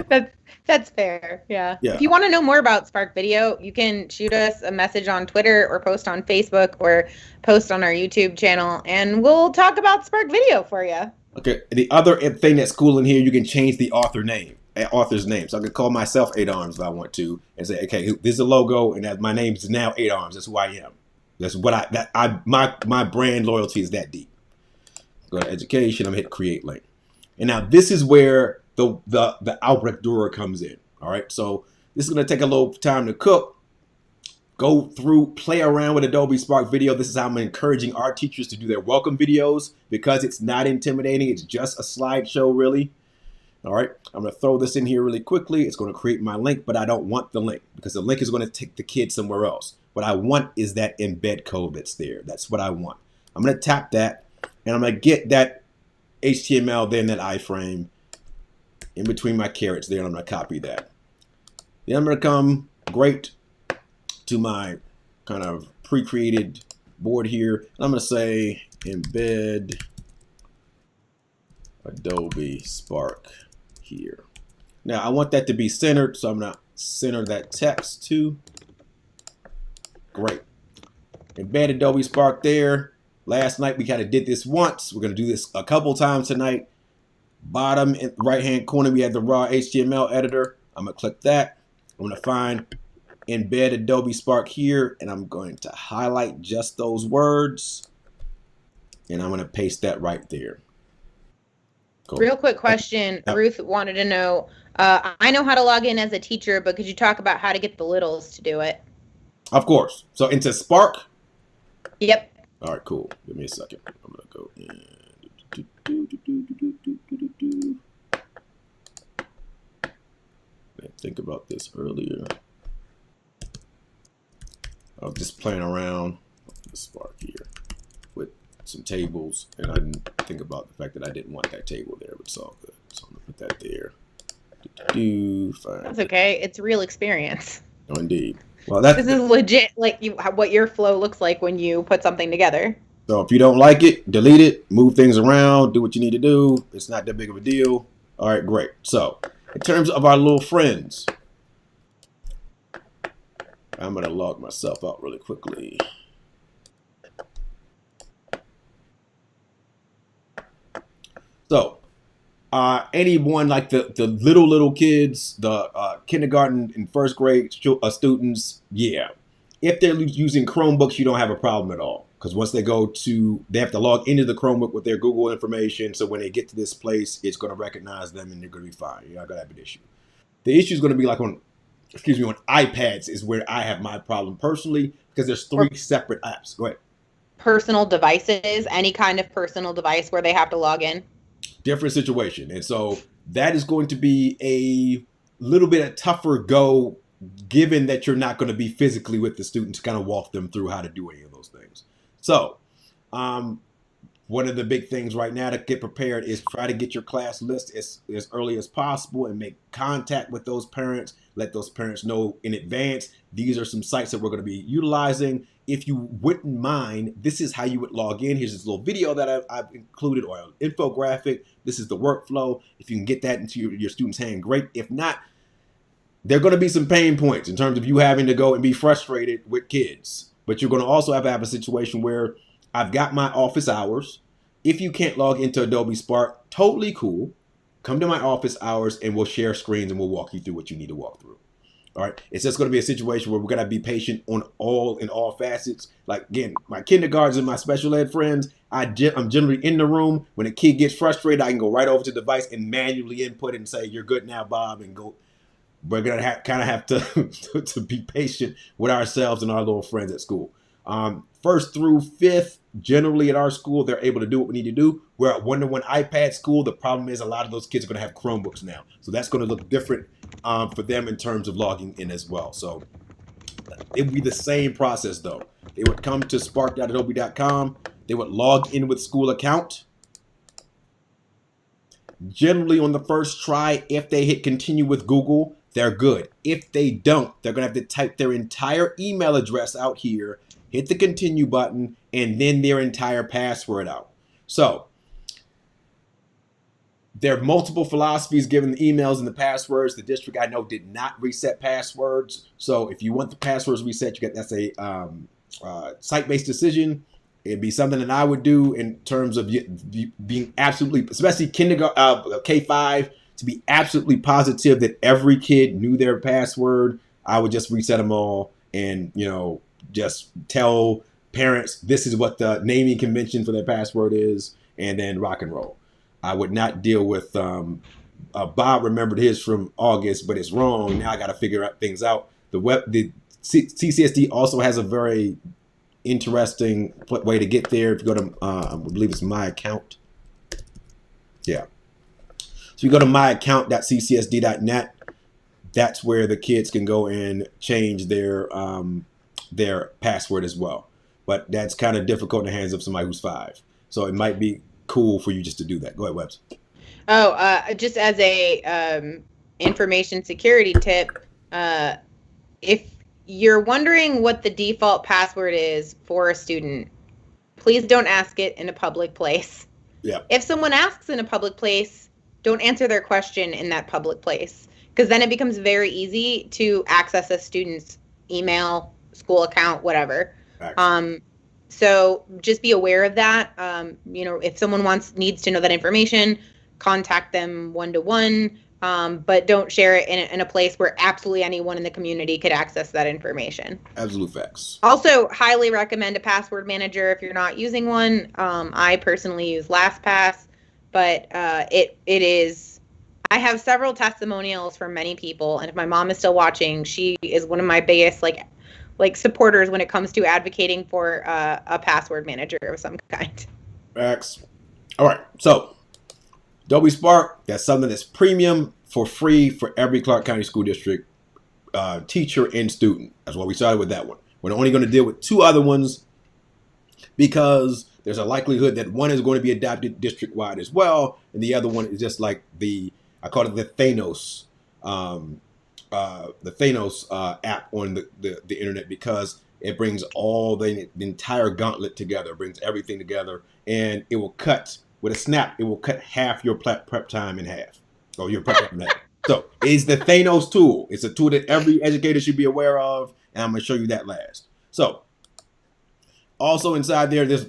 that's fair. Yeah. Yeah. If you want to know more about Spark Video, you can shoot us a message on Twitter or post on Facebook or post on our YouTube channel, and we'll talk about Spark Video for you. Okay. The other thing that's cool in here, you can change the author's name. So I could call myself 8 Arms if I want to, and say, okay, this is a logo, and my name is now 8 Arms. That's who I am. That's what my brand loyalty is that deep. Go to education. I'm gonna hit create link, and now this is where the Albrecht Dürer comes in. All right, so this is gonna take a little time to cook. Go through, play around with Adobe Spark Video. This is how I'm encouraging our teachers to do their welcome videos because it's not intimidating. It's just a slideshow, really. All right, I'm gonna throw this in here really quickly. It's gonna create my link, but I don't want the link because the link is gonna take the kid somewhere else. What I want is that embed code that's there. That's what I want. I'm going to tap that, and I'm going to get that HTML there in that iframe in between my carrots there, and I'm going to copy that. Then I'm going to come to my kind of pre-created board here. I'm going to say embed Adobe Spark here. Now, I want that to be centered, so I'm going to center that text too. Great. Embed Adobe Spark there. Last night we kind of did this once. We're going to do this a couple times tonight. Bottom right hand corner we have the raw HTML editor. I'm going to click that. I'm going to find embed Adobe Spark here, and I'm going to highlight just those words, and I'm going to paste that right there. Cool. Real quick question. Ruth wanted to know, I know how to log in as a teacher, but could you talk about how to get the littles to do it? Of course. So into Spark? Yep. All right, cool. Give me a second. I'm going to go in. I think about this earlier. I was just playing around with the Spark here with some tables, and I didn't think about the fact that I didn't want that table there, but it's all good. So I'm going to put that there. That's okay. It's real experience. Oh, indeed. Well, this is legit, like what your flow looks like when you put something together. So if you don't like it, delete it, move things around, do what you need to do. It's not that big of a deal. All right, great. So in terms of our little friends, I'm going to log myself out really quickly. So anyone like the little kids, the kindergarten and first grade students, yeah. If they're using Chromebooks, you don't have a problem at all. Because once they they have to log into the Chromebook with their Google information. So when they get to this place, it's going to recognize them and they're going to be fine. You're not going to have an issue. The issue is going to be like on iPads is where I have my problem personally, because there's three separate apps. Go ahead. Personal devices, any kind of personal device where they have to log in. Different situation. And so that is going to be a little bit of tougher go, given that you're not going to be physically with the students to kind of walk them through how to do any of those things. So one of the big things right now to get prepared is try to get your class list as early as possible and make contact with those parents. Let those parents know in advance, these are some sites that we're going to be utilizing. If you wouldn't mind, this is how you would log in. Here's this little video that I've included, or an infographic. This is the workflow. If you can get that into your student's hand, great. If not, there are going to be some pain points in terms of you having to go and be frustrated with kids. But you're going to also have a situation where I've got my office hours. If you can't log into Adobe Spark, totally cool. Come to my office hours and we'll share screens and we'll walk you through what you need to walk through. All right. It's just going to be a situation where we're going to be patient in all facets. Like, again, my kindergartens and my special ed friends, I'm generally in the room. When a kid gets frustrated, I can go right over to the device and manually input and say, you're good now, Bob, and go. We're going to kind of have to be patient with ourselves and our little friends at school. First through fifth, generally at our school, they're able to do what we need to do. We're at 1-to-1 iPad school. The problem is a lot of those kids are going to have Chromebooks now. So that's going to look different for them in terms of logging in as well. So it would be the same process, though. They would come to spark.adobe.com. They would log in with school account. Generally on the first try, if they hit continue with Google, they're good. If they don't, they're going to have to type their entire email address out here, hit the continue button, and then their entire password out. So there are multiple philosophies given the emails and the passwords. The district, I know, did not reset passwords. So if you want the passwords reset, that's a site-based decision. It'd be something that I would do in terms of being absolutely, especially kindergarten, K-5, to be absolutely positive that every kid knew their password. I would just reset them all and, just tell parents this is what the naming convention for their password is, and then rock and roll. I would not deal with Bob remembered his from August, but it's wrong. Now I got to figure things out. The CCSD also has a very interesting way to get there. If you go to, I believe it's my account. Yeah. So you go to myaccount.ccsd.net. That's where the kids can go and change their password as well. But that's kind of difficult in the hands of somebody who's 5. So it might be cool for you just to do that. Go ahead, Webbs. Oh, just as a information security tip, if you're wondering what the default password is for a student, please don't ask it in a public place. Yeah. If someone asks in a public place, don't answer their question in that public place, because then it becomes very easy to access a student's email, school account, whatever. So just be aware of that. If someone needs to know that information, contact them 1-to-1, but don't share it in a place where absolutely anyone in the community could access that information. Absolute facts. Also, highly recommend a password manager if you're not using one. I personally use LastPass, but it is. I have several testimonials from many people, and if my mom is still watching, she is one of my biggest supporters when it comes to advocating for a password manager of some kind. Facts. All right, so Adobe Spark, that's something that's premium for free for every Clark County School District teacher and student. That's why we started with that one. We're only going to deal with 2 other ones because there's a likelihood that one is going to be adopted district-wide as well, and the other one is just like I call it the Thanos app on the internet, because It brings all the entire gauntlet together, brings everything together, and it will cut, with a snap, it will cut half your prep time in half, or your prep time in half. So it's the Thanos tool. It's a tool that every educator should be aware of, and I'm going to show you that last. So also inside there's,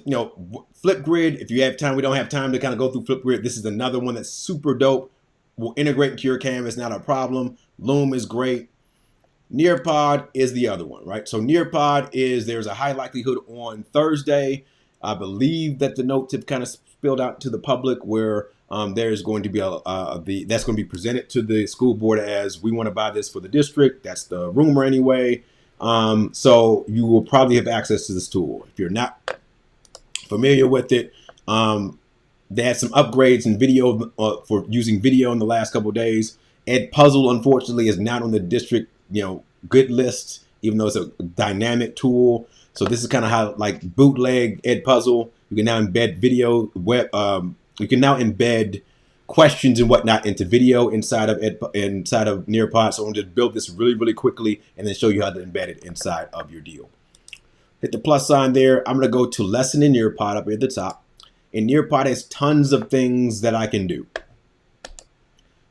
Flipgrid. If you have time, we don't have time to kind of go through Flipgrid. This is another one that's super dope. Will integrate into your Canvas, not a problem. Loom is great. Nearpod is the other one, right? So Nearpod there's a high likelihood on Thursday. I believe that the notes have kind of spilled out to the public where there's going to be that's going to be presented to the school board as we want to buy this for the district. That's the rumor anyway. So you will probably have access to this tool. If you're not familiar with it, they had some upgrades in video for using video in the last couple of days. Edpuzzle, unfortunately, is not on the district, good list, even though it's a dynamic tool. So this is kind of how, like, bootleg Edpuzzle. You can now embed video you can now embed questions and whatnot into video inside of Nearpod. So I'm going to just build this really, really quickly and then show you how to embed it inside of your deal. Hit the plus sign there. I'm going to go to Lesson in Nearpod up here at the top. And Nearpod has tons of things that I can do.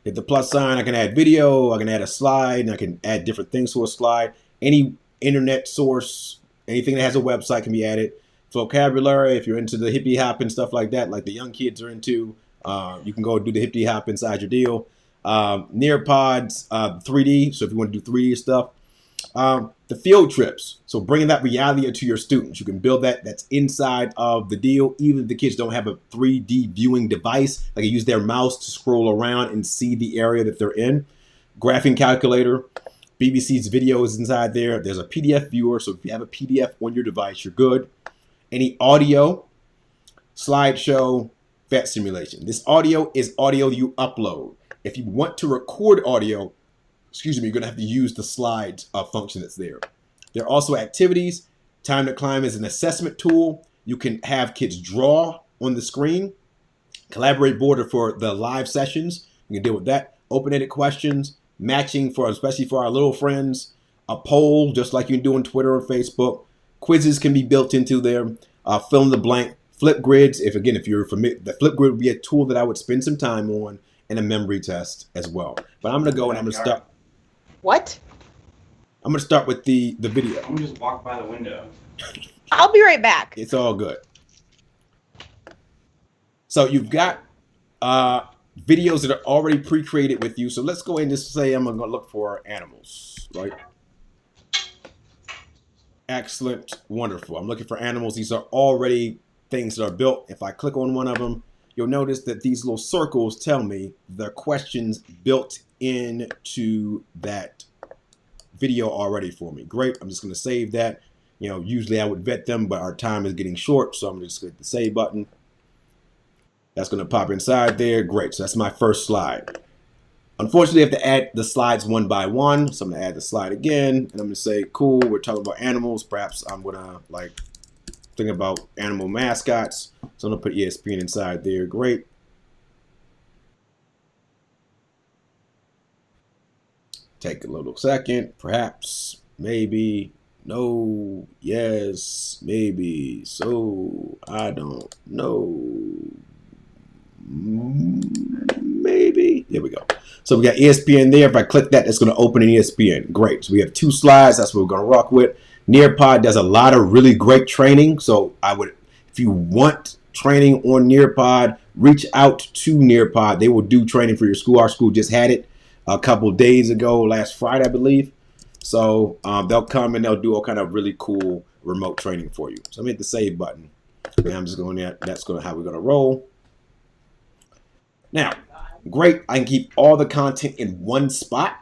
Hit the plus sign. I can add video. I can add a slide. And I can add different things to a slide. Any internet source, anything that has a website can be added. Vocabulary, if you're into the hippie hop and stuff like that, like the young kids are into, you can go do the hippie hop inside your deal. Nearpods, 3D. So if you want to do 3D stuff. The field trips, so bringing that reality to your students, you can build that's inside of the deal. Even if the kids don't have a 3D viewing device, they can use their mouse to scroll around and see the area that they're in. Graphing calculator, BBC's video is inside there. There's a PDF viewer, so if you have a PDF on your device, you're good. Any audio, slideshow, vet simulation. This audio is audio you upload. If you want to record audio, you're going to have to use the slides function that's there. There are also activities. Time to Climb is an assessment tool. You can have kids draw on the screen. Collaborate Border for the live sessions. You can deal with that. Open-ended questions. Matching, especially for our little friends. A poll, just like you can do on Twitter or Facebook. Quizzes can be built into there. Fill in the blank. Flipgrids, if you're familiar, the Flipgrid would be a tool that I would spend some time on, and a memory test as well. But I'm going to go and I'm going to start. What? I'm going to start with the video. I'm going to just walk by the window. I'll be right back. It's all good. So you've got videos that are already pre-created with you. So let's go ahead and just say I'm going to look for animals, right? Excellent. Wonderful. I'm looking for animals. These are already things that are built. If I click on one of them, you'll notice that these little circles tell me the questions built into that video already for me. Great. I'm just going to save that. Usually I would vet them, but our time is getting short, so I'm just going to hit the save button. That's going to pop inside there. Great. So that's my first slide. Unfortunately, I have to add the slides one by one. So I'm going to add the slide again, and I'm going to say, cool, we're talking about animals. Perhaps I'm going to think about animal mascots. So I'm going to put ESPN inside there. Great. Take a little second, perhaps, maybe, no, yes, maybe, so, I don't know, maybe. There we go. So we got ESPN there. If I click that, it's going to open an ESPN. Great. So we have 2 slides. That's what we're going to rock with. Nearpod does a lot of really great training. So if you want training on Nearpod, reach out to Nearpod. They will do training for your school. Our school just had it a couple days ago, last Friday, I believe. So they'll come and they'll do all kind of really cool remote training for you. So I'm hit the save button. And I'm just going there. That's how we're going to roll. Now, great. I can keep all the content in one spot.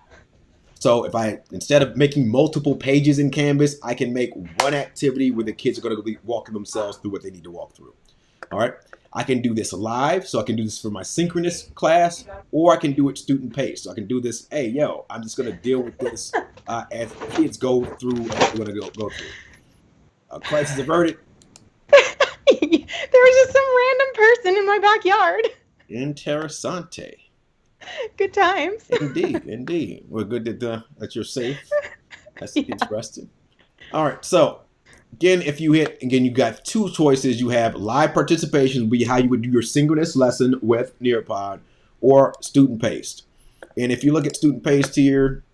So instead of making multiple pages in Canvas, I can make one activity where the kids are going to be walking themselves through what they need to walk through. All right. I can do this live, so I can do this for my synchronous class, or I can do it student paced. So I can do this, hey, yo, I'm just going to deal with this as kids go through what we're going to go through. Crisis averted. There was just some random person in my backyard. Interessante. Good times. Indeed, indeed. We're good that you're safe. That's interesting. All right, so Again, if you hit, again, you got two choices. You have live participation, would be how you would do your synchronous lesson with Nearpod, or student paced. And if you look at student paced here,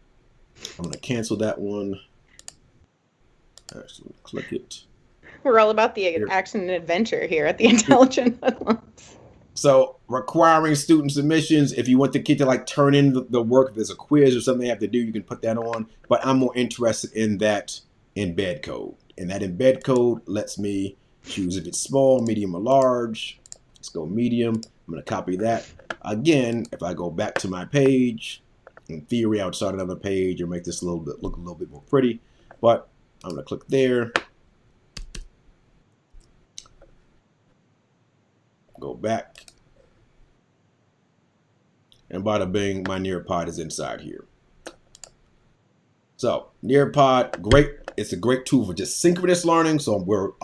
I'm going to cancel that one. Actually, click it. We're all about the action and adventure here at the Intelligent Hoodlums. So requiring student submissions, if you want the kid to like turn in the work, if there's a quiz or something they have to do, you can put that on. But I'm more interested in that embed code. And that embed code lets me choose if it's small, medium, or large. Let's go medium. I'm going to copy that. Again, if I go back to my page, in theory, I would start another page or make this look a little bit more pretty. But I'm going to click there. Go back. And bada bing, my Nearpod is inside here. So Nearpod, great. It's a great tool for just synchronous learning. So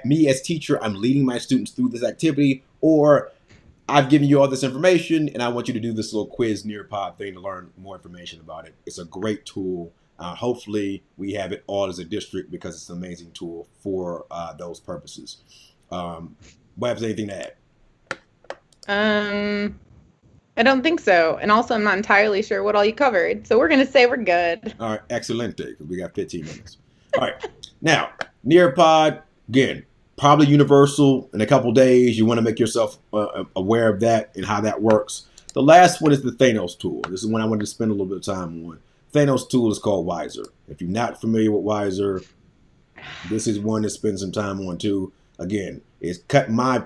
me as teacher, I'm leading my students through this activity, or I've given you all this information and I want you to do this little quiz Nearpod thing to learn more information about it. It's a great tool. Hopefully we have it all as a district because it's an amazing tool for those purposes. Webs, anything to add? I don't think so. And also, I'm not entirely sure what all you covered. So we're going to say we're good. All right, excelente, because we got 15 minutes. All right, now, Nearpod, again, probably universal. In a couple days, you want to make yourself aware of that and how that works. The last one is the Thanos tool. This is one I wanted to spend a little bit of time on. Thanos tool is called Wiser. If you're not familiar with Wiser, this is one to spend some time on too. Again, it's cut my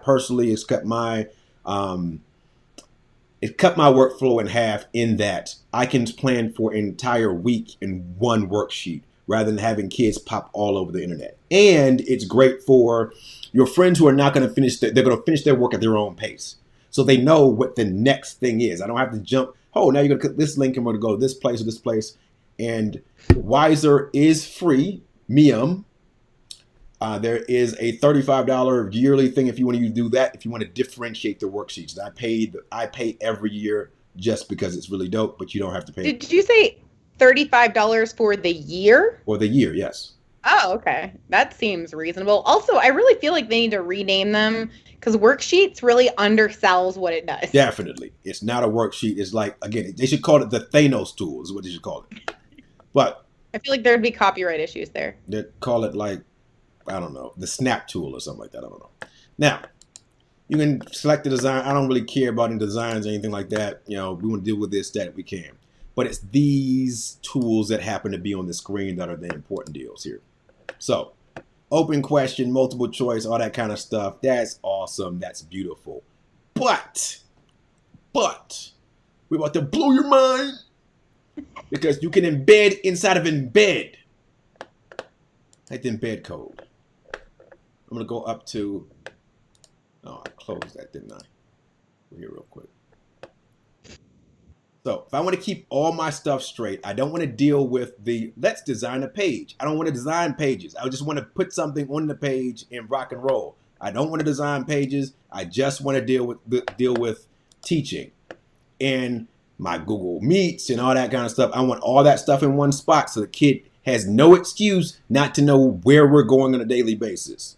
workflow in half in that I can plan for an entire week in one worksheet rather than having kids pop all over the internet. And it's great for your friends who are not going to finish, they're going to finish their work at their own pace. So they know what the next thing is. I don't have to jump, oh, now you're going to click this link and we're going to go to this place or this place. And Wiser is free, Mium. There is a $35 yearly thing if you want to do that, if you want to differentiate the worksheets. I pay every year just because it's really dope, but you don't have to pay. Did you say $35 for the year? For the year, yes. Oh, okay. That seems reasonable. Also, I really feel like they need to rename them because worksheets really undersells what it does. Definitely. It's not a worksheet. It's like, again, they should call it the Thanos tool is what they should call it. But I feel like there'd be copyright issues there. They'd call it like, I don't know, the snap tool or something like that. I don't know. Now, you can select the design. I don't really care about any designs or anything like that. You know, we want to deal with this, that we can. But it's these tools that happen to be on the screen that are the important deals here. So, open question, multiple choice, all that kind of stuff. That's awesome. That's beautiful. But, we're about to blow your mind because you can embed inside of embed. Like the embed code. I'm going to go up to, oh, I closed that, didn't I? Here real quick. So if I want to keep all my stuff straight, I don't want to deal with the, let's design a page. I don't want to design pages. I just want to put something on the page and rock and roll. I don't want to design pages. I just want to deal with teaching and my Google Meets and all that kind of stuff. I want all that stuff in one spot so the kid has no excuse not to know where we're going on a daily basis.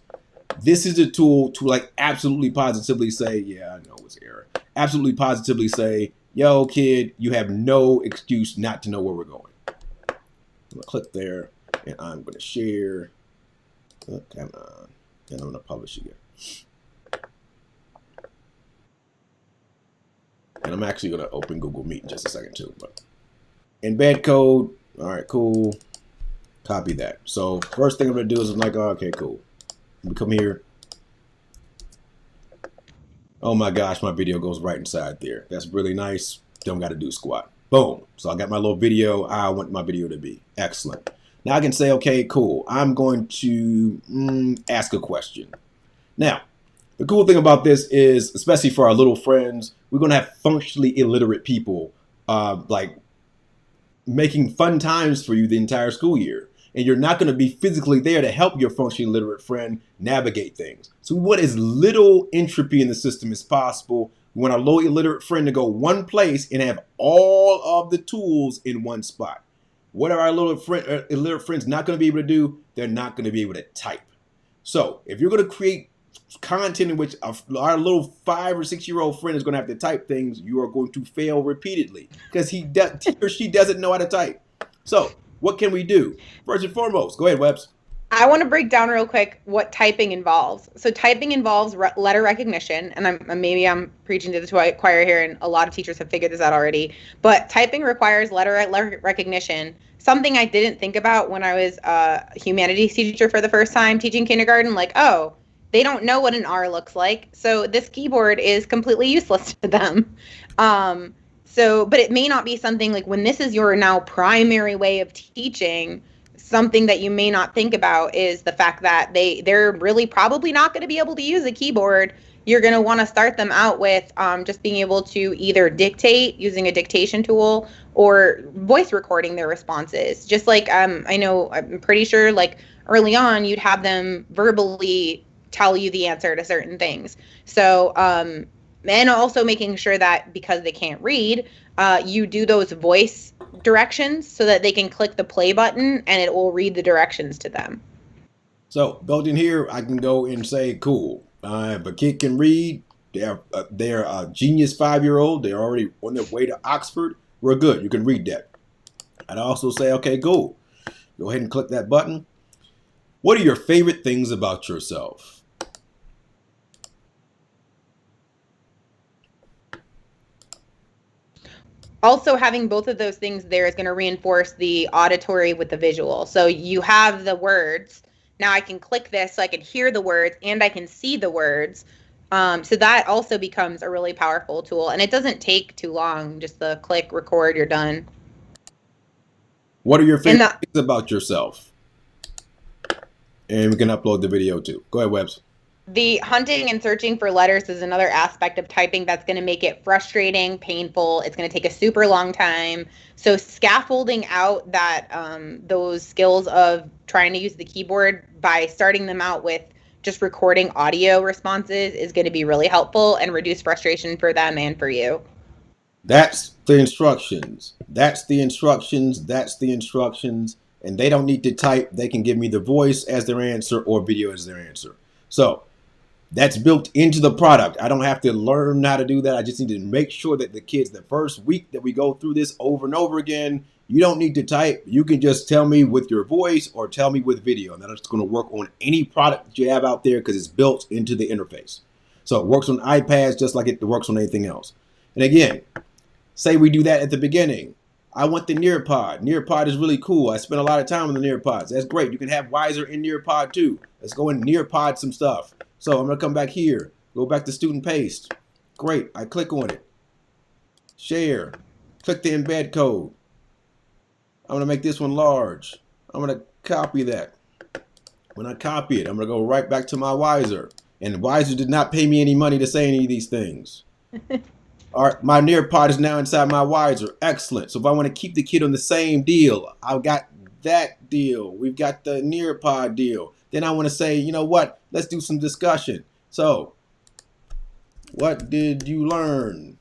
This is a tool to like absolutely positively say, yeah, I know it's error. Absolutely positively say, yo, kid, you have no excuse not to know where we're going. I'm going to click there, and I'm going to share. Oh, come on. And I'm going to publish again. And I'm actually going to open Google Meet in just a second, too. But embed code. All right, cool. Copy that. So first thing I'm going to do is I'm like, oh, okay, cool. We come here. Oh my gosh, my video goes right inside there. That's really nice. Don't got to do squat. Boom. So I got my little video. I want my video to be. Excellent. Now I can say, okay, cool. I'm going to ask a question. Now, the cool thing about this is, especially for our little friends, we're going to have functionally illiterate people like making fun times for you the entire school year. And you're not going to be physically there to help your functionally illiterate friend navigate things. So we want as little entropy in the system as possible. We want our low illiterate friend to go one place and have all of the tools in one spot. What are our illiterate friends not going to be able to do? They're not going to be able to type. So if you're going to create content in which our little 5 or 6 year old friend is going to have to type things, you are going to fail repeatedly because he or she doesn't know how to type. So what can we do? First and foremost, go ahead, Webbs. I want to break down real quick what typing involves. So typing involves letter recognition, and maybe I'm preaching to the choir here, and a lot of teachers have figured this out already. But typing requires letter recognition. Something I didn't think about when I was a humanities teacher for the first time teaching kindergarten. Like, oh, they don't know what an R looks like, so this keyboard is completely useless to them. But it may not be something like when this is your now primary way of teaching. Something that you may not think about is the fact that they're really probably not going to be able to use a keyboard. You're going to want to start them out with just being able to either dictate using a dictation tool or voice recording their responses. Just like I'm pretty sure like early on you'd have them verbally tell you the answer to certain things. So and also making sure that because they can't read, you do those voice directions so that they can click the play button and it will read the directions to them. So built in here, I can go and say, cool. If a kid can read, they're a genius 5-year-old. They're already on their way to Oxford. We're good. You can read that. I'd also say, okay, cool. Go ahead and click that button. What are your favorite things about yourself? Also, having both of those things there is going to reinforce the auditory with the visual. So you have the words. Now I can click this so I can hear the words and I can see the words. So that also becomes a really powerful tool. And it doesn't take too long. Just the click, record, you're done. What are your favorite things about yourself? And we can upload the video too. Go ahead, Webbs. The hunting and searching for letters is another aspect of typing that's going to make it frustrating, painful. It's going to take a super long time. So scaffolding out that those skills of trying to use the keyboard by starting them out with just recording audio responses is going to be really helpful and reduce frustration for them and for you. That's the instructions. That's the instructions. That's the instructions. And they don't need to type. They can give me the voice as their answer or video as their answer. So that's built into the product. I don't have to learn how to do that. I just need to make sure that the kids, the first week that we go through this over and over again, you don't need to type. You can just tell me with your voice or tell me with video. And that's going to work on any product that you have out there because it's built into the interface. So it works on iPads just like it works on anything else. And again, say we do that at the beginning. I want the Nearpod. Nearpod is really cool. I spent a lot of time on the Nearpods. That's great. You can have Wiser in Nearpod too. Let's go and Nearpod some stuff. So I'm going to come back here, go back to student paste. Great. I click on it. Share. Click the embed code. I'm going to make this one large. I'm going to copy that. When I copy it, I'm going to go right back to my Wiser. And Wiser did not pay me any money to say any of these things. All right, my Nearpod is now inside my Wiser. Excellent. So if I want to keep the kid on the same deal, I've got that deal. We've got the Nearpod deal. Then I want to say, you know what? Let's do some discussion. So, what did you learn?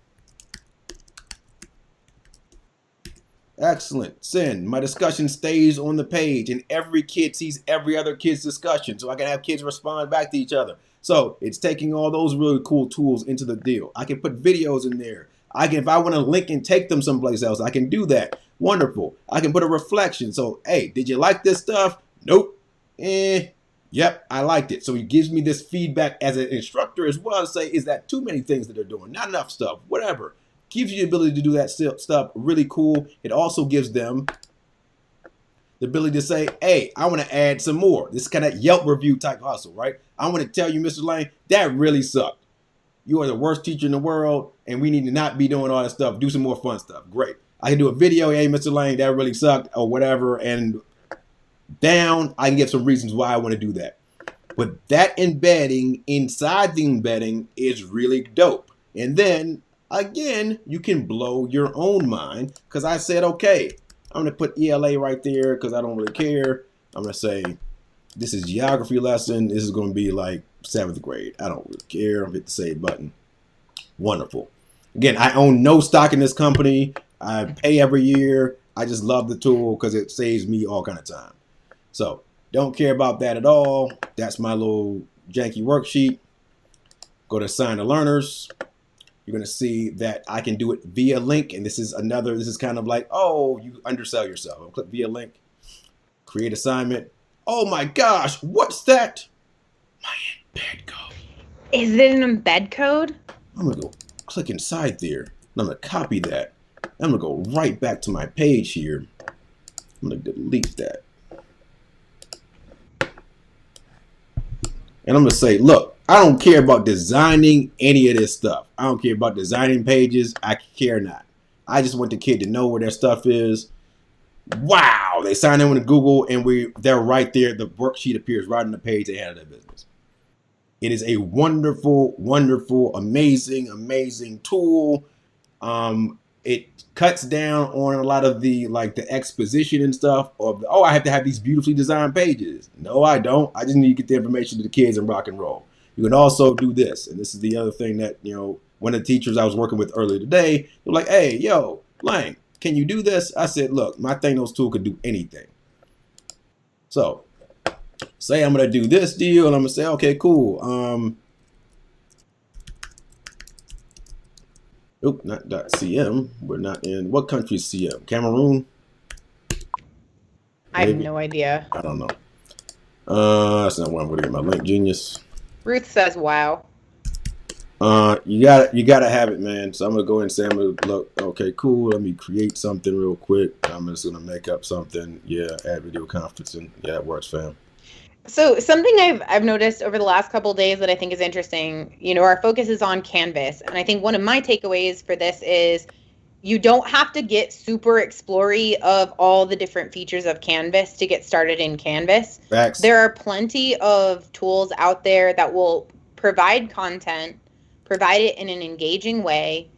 Excellent. Send. My discussion stays on the page and every kid sees every other kid's discussion. So I can have kids respond back to each other. So it's taking all those really cool tools into the deal. I can put videos in there. If I want to link and take them someplace else, I can do that. Wonderful. I can put a reflection. So, hey, did you like this stuff? Nope. Yep, I liked it. So he gives me this feedback as an instructor as well to say, is that too many things that they're doing? Not enough stuff, whatever. Gives you the ability to do that stuff. Really cool. It also gives them the ability to say, hey, I want to add some more. This kind of Yelp review type hustle, right? I want to tell you, Mr. Lane, that really sucked. You are the worst teacher in the world, and we need to not be doing all that stuff. Do some more fun stuff. Great. I can do a video, hey, Mr. Lane, that really sucked, or whatever, and down, I can give some reasons why I want to do that. But that embedding inside the embedding is really dope. And then, again, you can blow your own mind, because I said, okay, I'm going to put ELA right there because I don't really care. I'm going to say, this is geography lesson. This is going to be like 7th grade. I don't really care. I'll hit the save button. Wonderful. Again, I own no stock in this company. I pay every year. I just love the tool because it saves me all kind of time. So Don't care about that at all. That's my little janky worksheet. Go to assign to learners. You're going to see that I can do it via link. And this is kind of like, oh, you undersell yourself. I'll click via link, create assignment. Oh my gosh, what's that? My embed code. Is it an embed code? I'm going to go click inside there. And I'm going to copy that. I'm going to go right back to my page here. I'm going to delete that. And I'm going to say, look, I don't care about designing any of this stuff. I don't care about designing pages. I care not. I just want the kid to know where their stuff is. Wow. They sign in with Google and they're right there. The worksheet appears right on the page. They handle their business. It is a wonderful, wonderful, amazing tool. It cuts down on a lot of the exposition and stuff of, oh, I have to have these beautifully designed pages. No, I don't. I just need to get the information to the kids and rock and roll. You can also do this. And this is the other thing that, one of the teachers I was working with earlier today, they're like, hey, yo, Lang, can you do this? I said, look, my Thanos tool could do anything. So say I'm going to do this deal and I'm going to say, okay, cool. Oop, not .cm. We're not in, what country is CM? Cameroon? I have no idea. I don't know. That's not where I'm going to get my link, genius. Ruth says, wow. You gotta have it, man. So I'm gonna go ahead and say, I'm gonna look, okay, cool. Let me create something real quick. I'm just gonna make up something. Yeah, add video conferencing. Yeah, it works, fam. So something I've noticed over the last couple of days that I think is interesting, our focus is on Canvas. And I think one of my takeaways for this is you don't have to get super explory of all the different features of Canvas to get started in Canvas. Facts. There are plenty of tools out there that will provide content, provide it in an engaging way,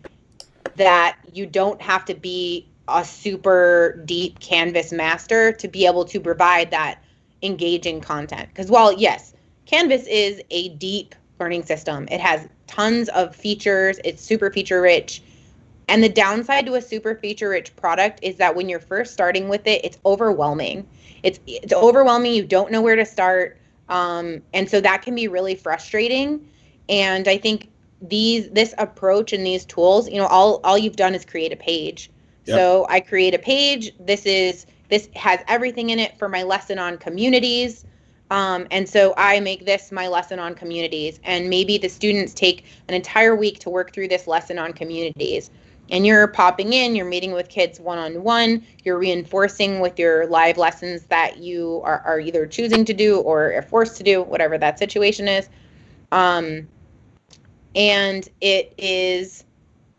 that you don't have to be a super deep Canvas master to be able to provide that engaging content. Because while, yes, Canvas is a deep learning system, it has tons of features, it's super feature rich. And the downside to a super feature rich product is that when you're first starting with it, it's overwhelming. It's overwhelming. You don't know where to start. And so that can be really frustrating. And I think this approach and these tools, all you've done is create a page. Yep. So I create a page. This has everything in it for my lesson on communities. And so I make this my lesson on communities. And maybe the students take an entire week to work through this lesson on communities. And you're popping in, you're meeting with kids one-on-one, you're reinforcing with your live lessons that you are either choosing to do or are forced to do, whatever that situation is. And it is,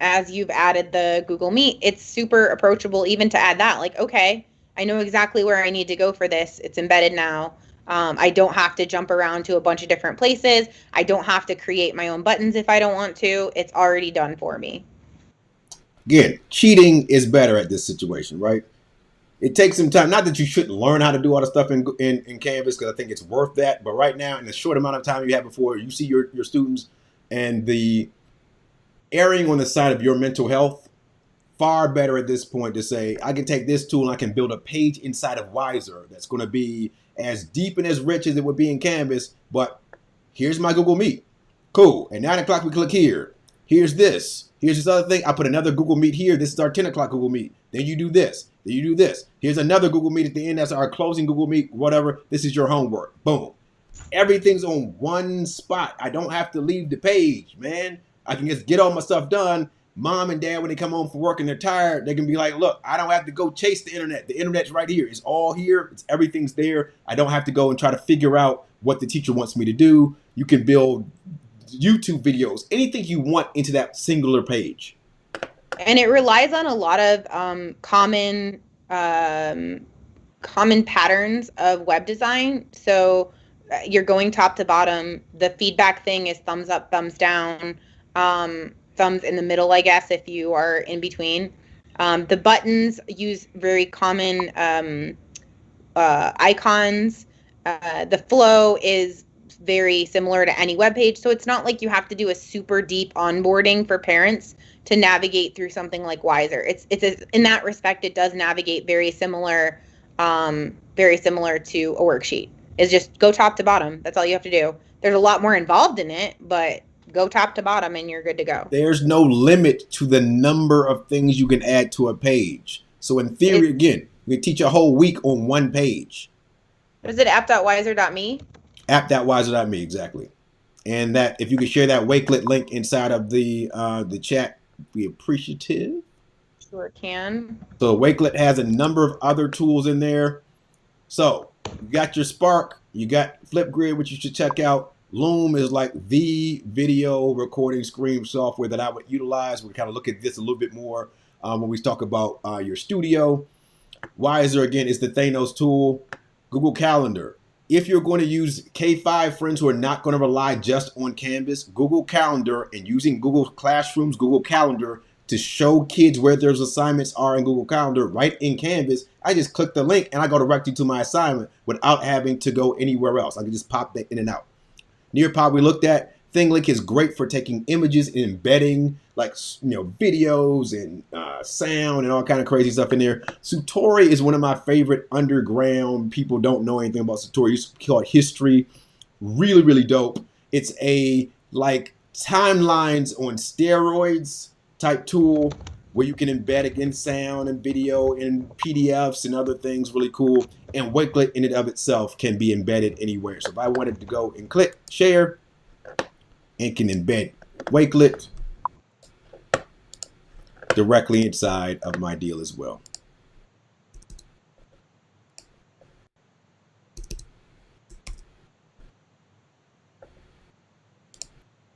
as you've added the Google Meet, it's super approachable even to add that. Like, okay, I know exactly where I need to go for this. It's embedded now. I don't have to jump around to a bunch of different places. I don't have to create my own buttons if I don't want to. It's already done for me. Again, cheating is better at this situation, right? It takes some time. Not that you shouldn't learn how to do all the stuff in Canvas, because I think it's worth that. But right now, in the short amount of time you have before you see your students, and the erring on the side of your mental health, far better at this point to say, I can take this tool and I can build a page inside of Wiser that's going to be as deep and as rich as it would be in Canvas. But here's my Google Meet. Cool. At 9 o'clock, we click here. Here's this. Here's this other thing. I put another Google Meet here. This is our 10 o'clock Google Meet. Then you do this. Then you do this. Here's another Google Meet at the end. That's our closing Google Meet, whatever. This is your homework. Boom. Everything's on one spot. I don't have to leave the page, man. I can just get all my stuff done. Mom and dad, when they come home from work and they're tired, they can be like, look, I don't have to go chase the internet. The internet's right here. It's all here. Everything's there. I don't have to go and try to figure out what the teacher wants me to do. You can build YouTube videos, anything you want into that singular page. And it relies on a lot of common patterns of web design. So you're going top to bottom. The feedback thing is thumbs up, thumbs down, thumbs in the middle, I guess, if you are in between. The buttons use very common icons. The flow is very similar to any web page. So it's not like you have to do a super deep onboarding for parents to navigate through something like Wiser. It's in that respect, it does navigate very similar to a worksheet. is just go top to bottom. That's all you have to do. There's a lot more involved in it, but go top to bottom and you're good to go. There's no limit to the number of things you can add to a page. So in theory, again, we teach a whole week on one page. What is it? App.wiser.me? App.wiser.me, exactly. And that if you could share that Wakelet link inside of the chat, be appreciative. Sure can. So Wakelet has a number of other tools in there. So you got your Spark, you got Flipgrid, which you should check out. Loom is like the video recording screen software that I would utilize. We kind of look at this a little bit more when we talk about your studio. Wiser, again, is the Thanos tool. Google Calendar. If you're going to use K5 friends who are not going to rely just on Canvas, Google Calendar and using Google Classroom's Google Calendar to show kids where their assignments are in Google Calendar right in Canvas, I just click the link and I go directly to my assignment without having to go anywhere else. I can just pop that in and out. Nearpod we looked at. ThingLink is great for taking images and embedding like videos and sound and all kind of crazy stuff in there. Satori is one of my favorite underground. People don't know anything about Satori. You call it history. Really, really dope. It's a like timelines on steroids type tool where you can embed again sound and video and PDFs and other things. Really cool. And Wakelet in and of itself can be embedded anywhere. So if I wanted to go and click share and can embed Wakelet directly inside of my deal as well.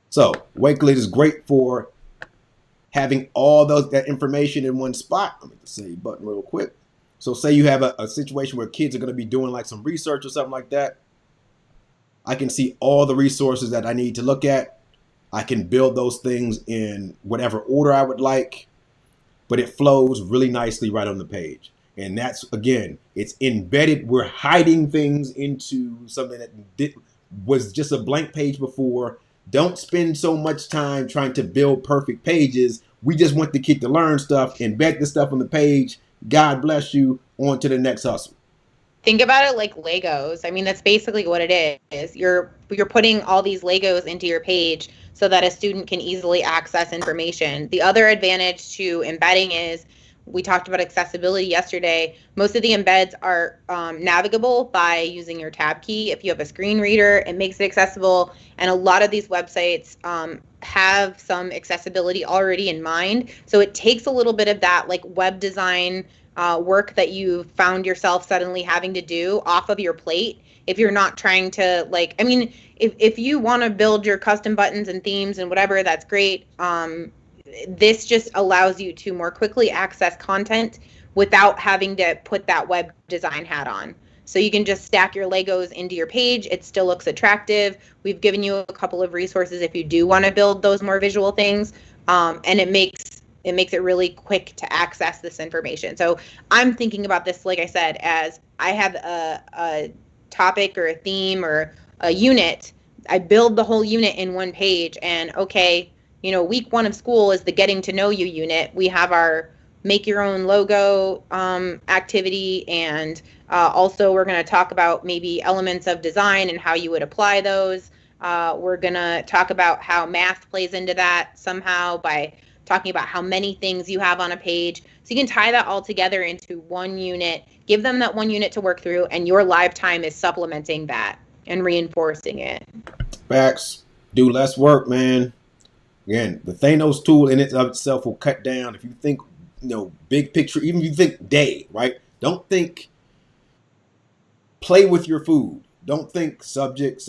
So Wakelet is great for having all that information in one spot. Let me just say button real quick. So say you have a situation where kids are going to be doing like some research or something like that. I can see all the resources that I need to look at. I can build those things in whatever order I would like, but it flows really nicely right on the page. And that's, again, it's embedded. We're hiding things into something that was just a blank page before. Don't spend so much time trying to build perfect pages. We just want the kid to learn stuff, embed the stuff on the page. God bless you. On to the next hustle. Think about it like Legos. I mean, that's basically what it is. You're putting all these Legos into your page so that a student can easily access information. The other advantage to embedding is, we talked about accessibility yesterday. Most of the embeds are navigable by using your tab key. If you have a screen reader, it makes it accessible. And a lot of these websites have some accessibility already in mind. So it takes a little bit of that like web design work that you found yourself suddenly having to do off of your plate. If you're not trying to if you want to build your custom buttons and themes and whatever, that's great. This just allows you to more quickly access content without having to put that web design hat on. So you can just stack your Legos into your page. It still looks attractive. We've given you a couple of resources if you do want to build those more visual things. And it makes it really quick to access this information. So I'm thinking about this, like I said, as I have a topic or a theme or a unit. I build the whole unit in one page, and okay, week 1 of school is the getting to know you unit. We have our make your own logo activity, and also we're going to talk about maybe elements of design and how you would apply those. We're going to talk about how math plays into that somehow by talking about how many things you have on a page. So you can tie that all together into one unit, give them that one unit to work through, and your live time is supplementing that and reinforcing it. Facts. Do less work, man. Again, the Thanos tool in it of itself will cut down. If you think, big picture, even if you think day, right? Don't think play with your food. Don't think subject.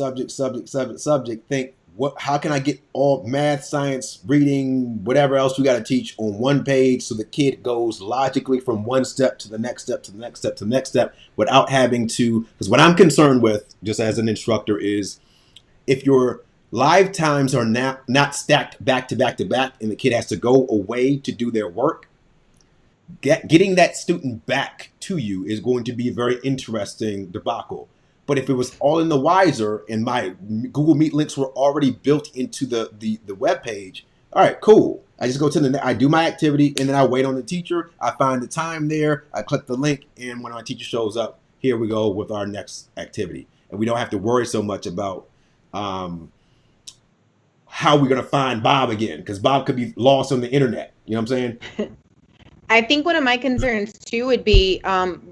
Think how can I get all math, science, reading, whatever else we got to teach on one page so the kid goes logically from one step to the next step to the next step to the next step without having to, because what I'm concerned with, just as an instructor, is if your live times are not stacked back to back to back and the kid has to go away to do their work, getting that student back to you is going to be a very interesting debacle. But if it was all in the Wiser and my Google Meet links were already built into the web page, all right, cool. I just go to I do my activity, and then I wait on the teacher. I find the time there. I click the link, and when our teacher shows up, here we go with our next activity. and we don't have to worry so much about how we're going to find Bob again, because Bob could be lost on the internet. You know what I'm saying? I think one of my concerns too would be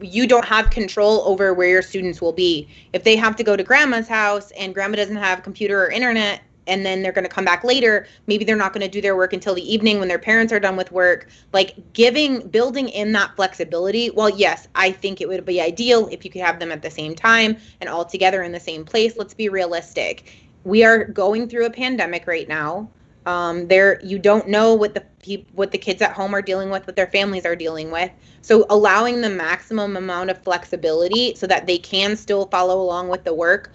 you don't have control over where your students will be. If they have to go to grandma's house and grandma doesn't have computer or internet, and then they're going to come back later, maybe they're not going to do their work until the evening when their parents are done with work. Like building in that flexibility. Well, yes, I think it would be ideal if you could have them at the same time and all together in the same place. Let's be realistic. We are going through a pandemic right now. You don't know what the kids at home are dealing with, what their families are dealing with. So allowing the maximum amount of flexibility so that they can still follow along with the work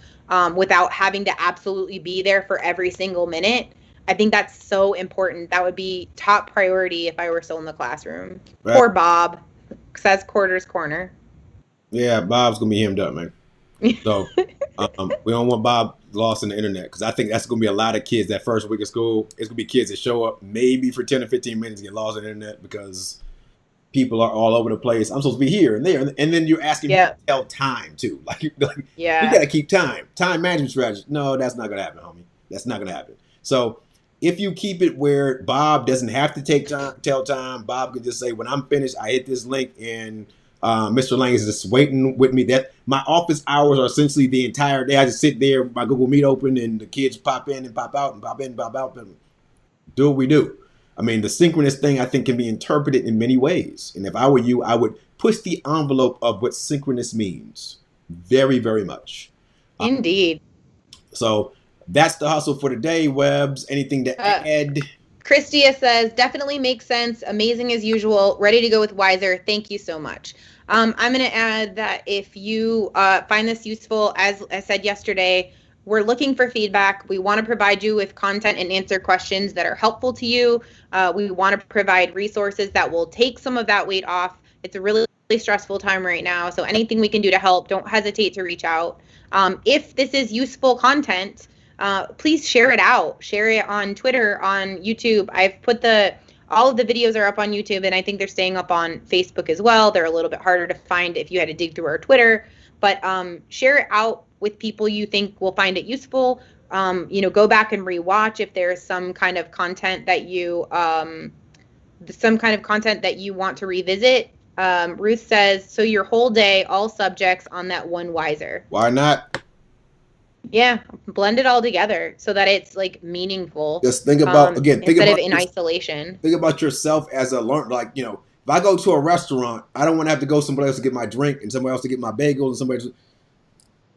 without having to absolutely be there for every single minute. I think that's so important. That would be top priority if I were still in the classroom. Right. Poor Bob, says Quarters Corner. Yeah, Bob's gonna be hemmed up, man. So we don't want Bob lost in the internet, because I think that's going to be a lot of kids that first week of school. It's going to be kids that show up maybe for 10 or 15 minutes and get lost on the internet because people are all over the place. I'm supposed to be here and there. And then you're asking me to tell time too. Like you got to keep time. Time management strategy. No, that's not going to happen, homie. That's not going to happen. So if you keep it where Bob doesn't have to tell time, Bob can just say, when I'm finished, I hit this link and Mr. Lang is just waiting with me. That my office hours are essentially the entire day. I just sit there, my Google Meet open, and the kids pop in and pop out and pop in and pop out and do what we do. I mean, the synchronous thing, I think, can be interpreted in many ways. And if I were you, I would push the envelope of what synchronous means very, very much. Indeed. So that's the hustle for today, Webbs. Anything to add? Christia says, definitely makes sense. Amazing as usual. Ready to go with Wiser. Thank you so much. I'm going to add that if you find this useful, as I said yesterday, we're looking for feedback. We want to provide you with content and answer questions that are helpful to you. We want to provide resources that will take some of that weight off. It's a really stressful time right now. So anything we can do to help, don't hesitate to reach out. If this is useful content, please share it out. Share it on Twitter, on YouTube. I've put all of the videos are up on YouTube, and I think they're staying up on Facebook as well. They're a little bit harder to find if you had to dig through our Twitter, but share it out with people you think will find it useful. Go back and rewatch if there's some kind of content that you want to revisit. Ruth says, so your whole day, all subjects on that one Wiser. Why not? Yeah, blend it all together so that it's like meaningful. Just think about instead of in isolation. Think about yourself as a learner. Like, if I go to a restaurant, I don't want to have to go somewhere else to get my drink and somewhere else to get my bagels and somebody else.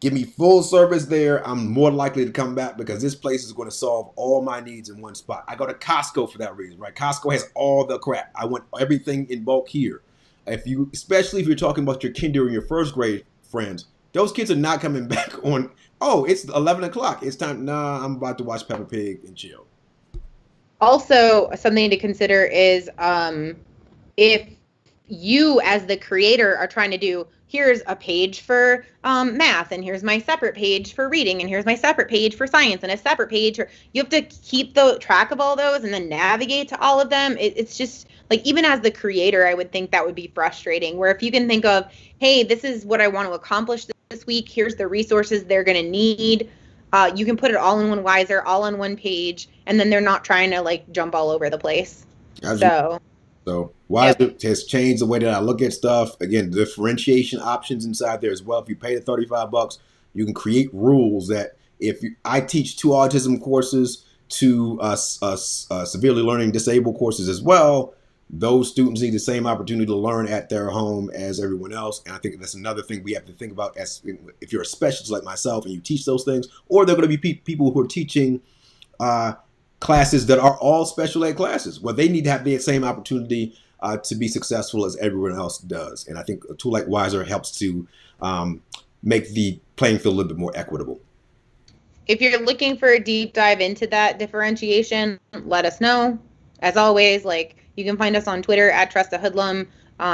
Give me full service there. I'm more likely to come back because this place is going to solve all my needs in one spot. I go to Costco for that reason, right? Costco has all the crap. I want everything in bulk here. Especially if you're talking about your kinder and your first grade friends, those kids are not coming back on. Oh, it's 11 o'clock. It's time. Nah, I'm about to watch Peppa Pig and chill. Also, something to consider is if you as the creator are trying to do, here's a page for math, and here's my separate page for reading, and here's my separate page for science, and a separate page. You have to keep the track of all those and then navigate to all of them. It's just like, even as the creator, I would think that would be frustrating. Where if you can think of, hey, this is what I want to accomplish this week. Here's the resources they're going to need. You can put it all in one Wiser, all on one page, and then they're not trying to like jump all over the place. So Wiser has changed the way that I look at stuff. Again, differentiation options inside there as well. If you pay the $35, you can create rules that I teach 2 autism courses, 2 severely learning disabled courses as well. Those students need the same opportunity to learn at their home as everyone else. And I think that's another thing we have to think about as if you're a specialist like myself and you teach those things, or they're going to be people who are teaching classes that are all special ed classes. Well, they need to have the same opportunity to be successful as everyone else does. And I think a tool like Wiser helps to make the playing field a little bit more equitable. If you're looking for a deep dive into that differentiation, let us know. As always, you can find us on Twitter at TrustAHoodlum.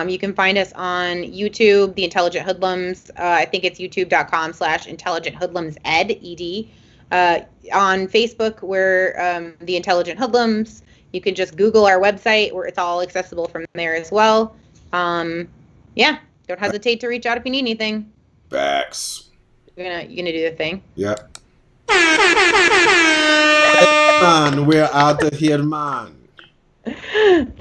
You can find us on YouTube, The Intelligent Hoodlums. I think it's youtube.com/IntelligentHoodlumsEd, ED. On Facebook, we're The Intelligent Hoodlums. You can just Google our website where it's all accessible from there as well. Don't hesitate to reach out if you need anything. Facts. You gonna do the thing? Yeah. Man, we're out of here, man.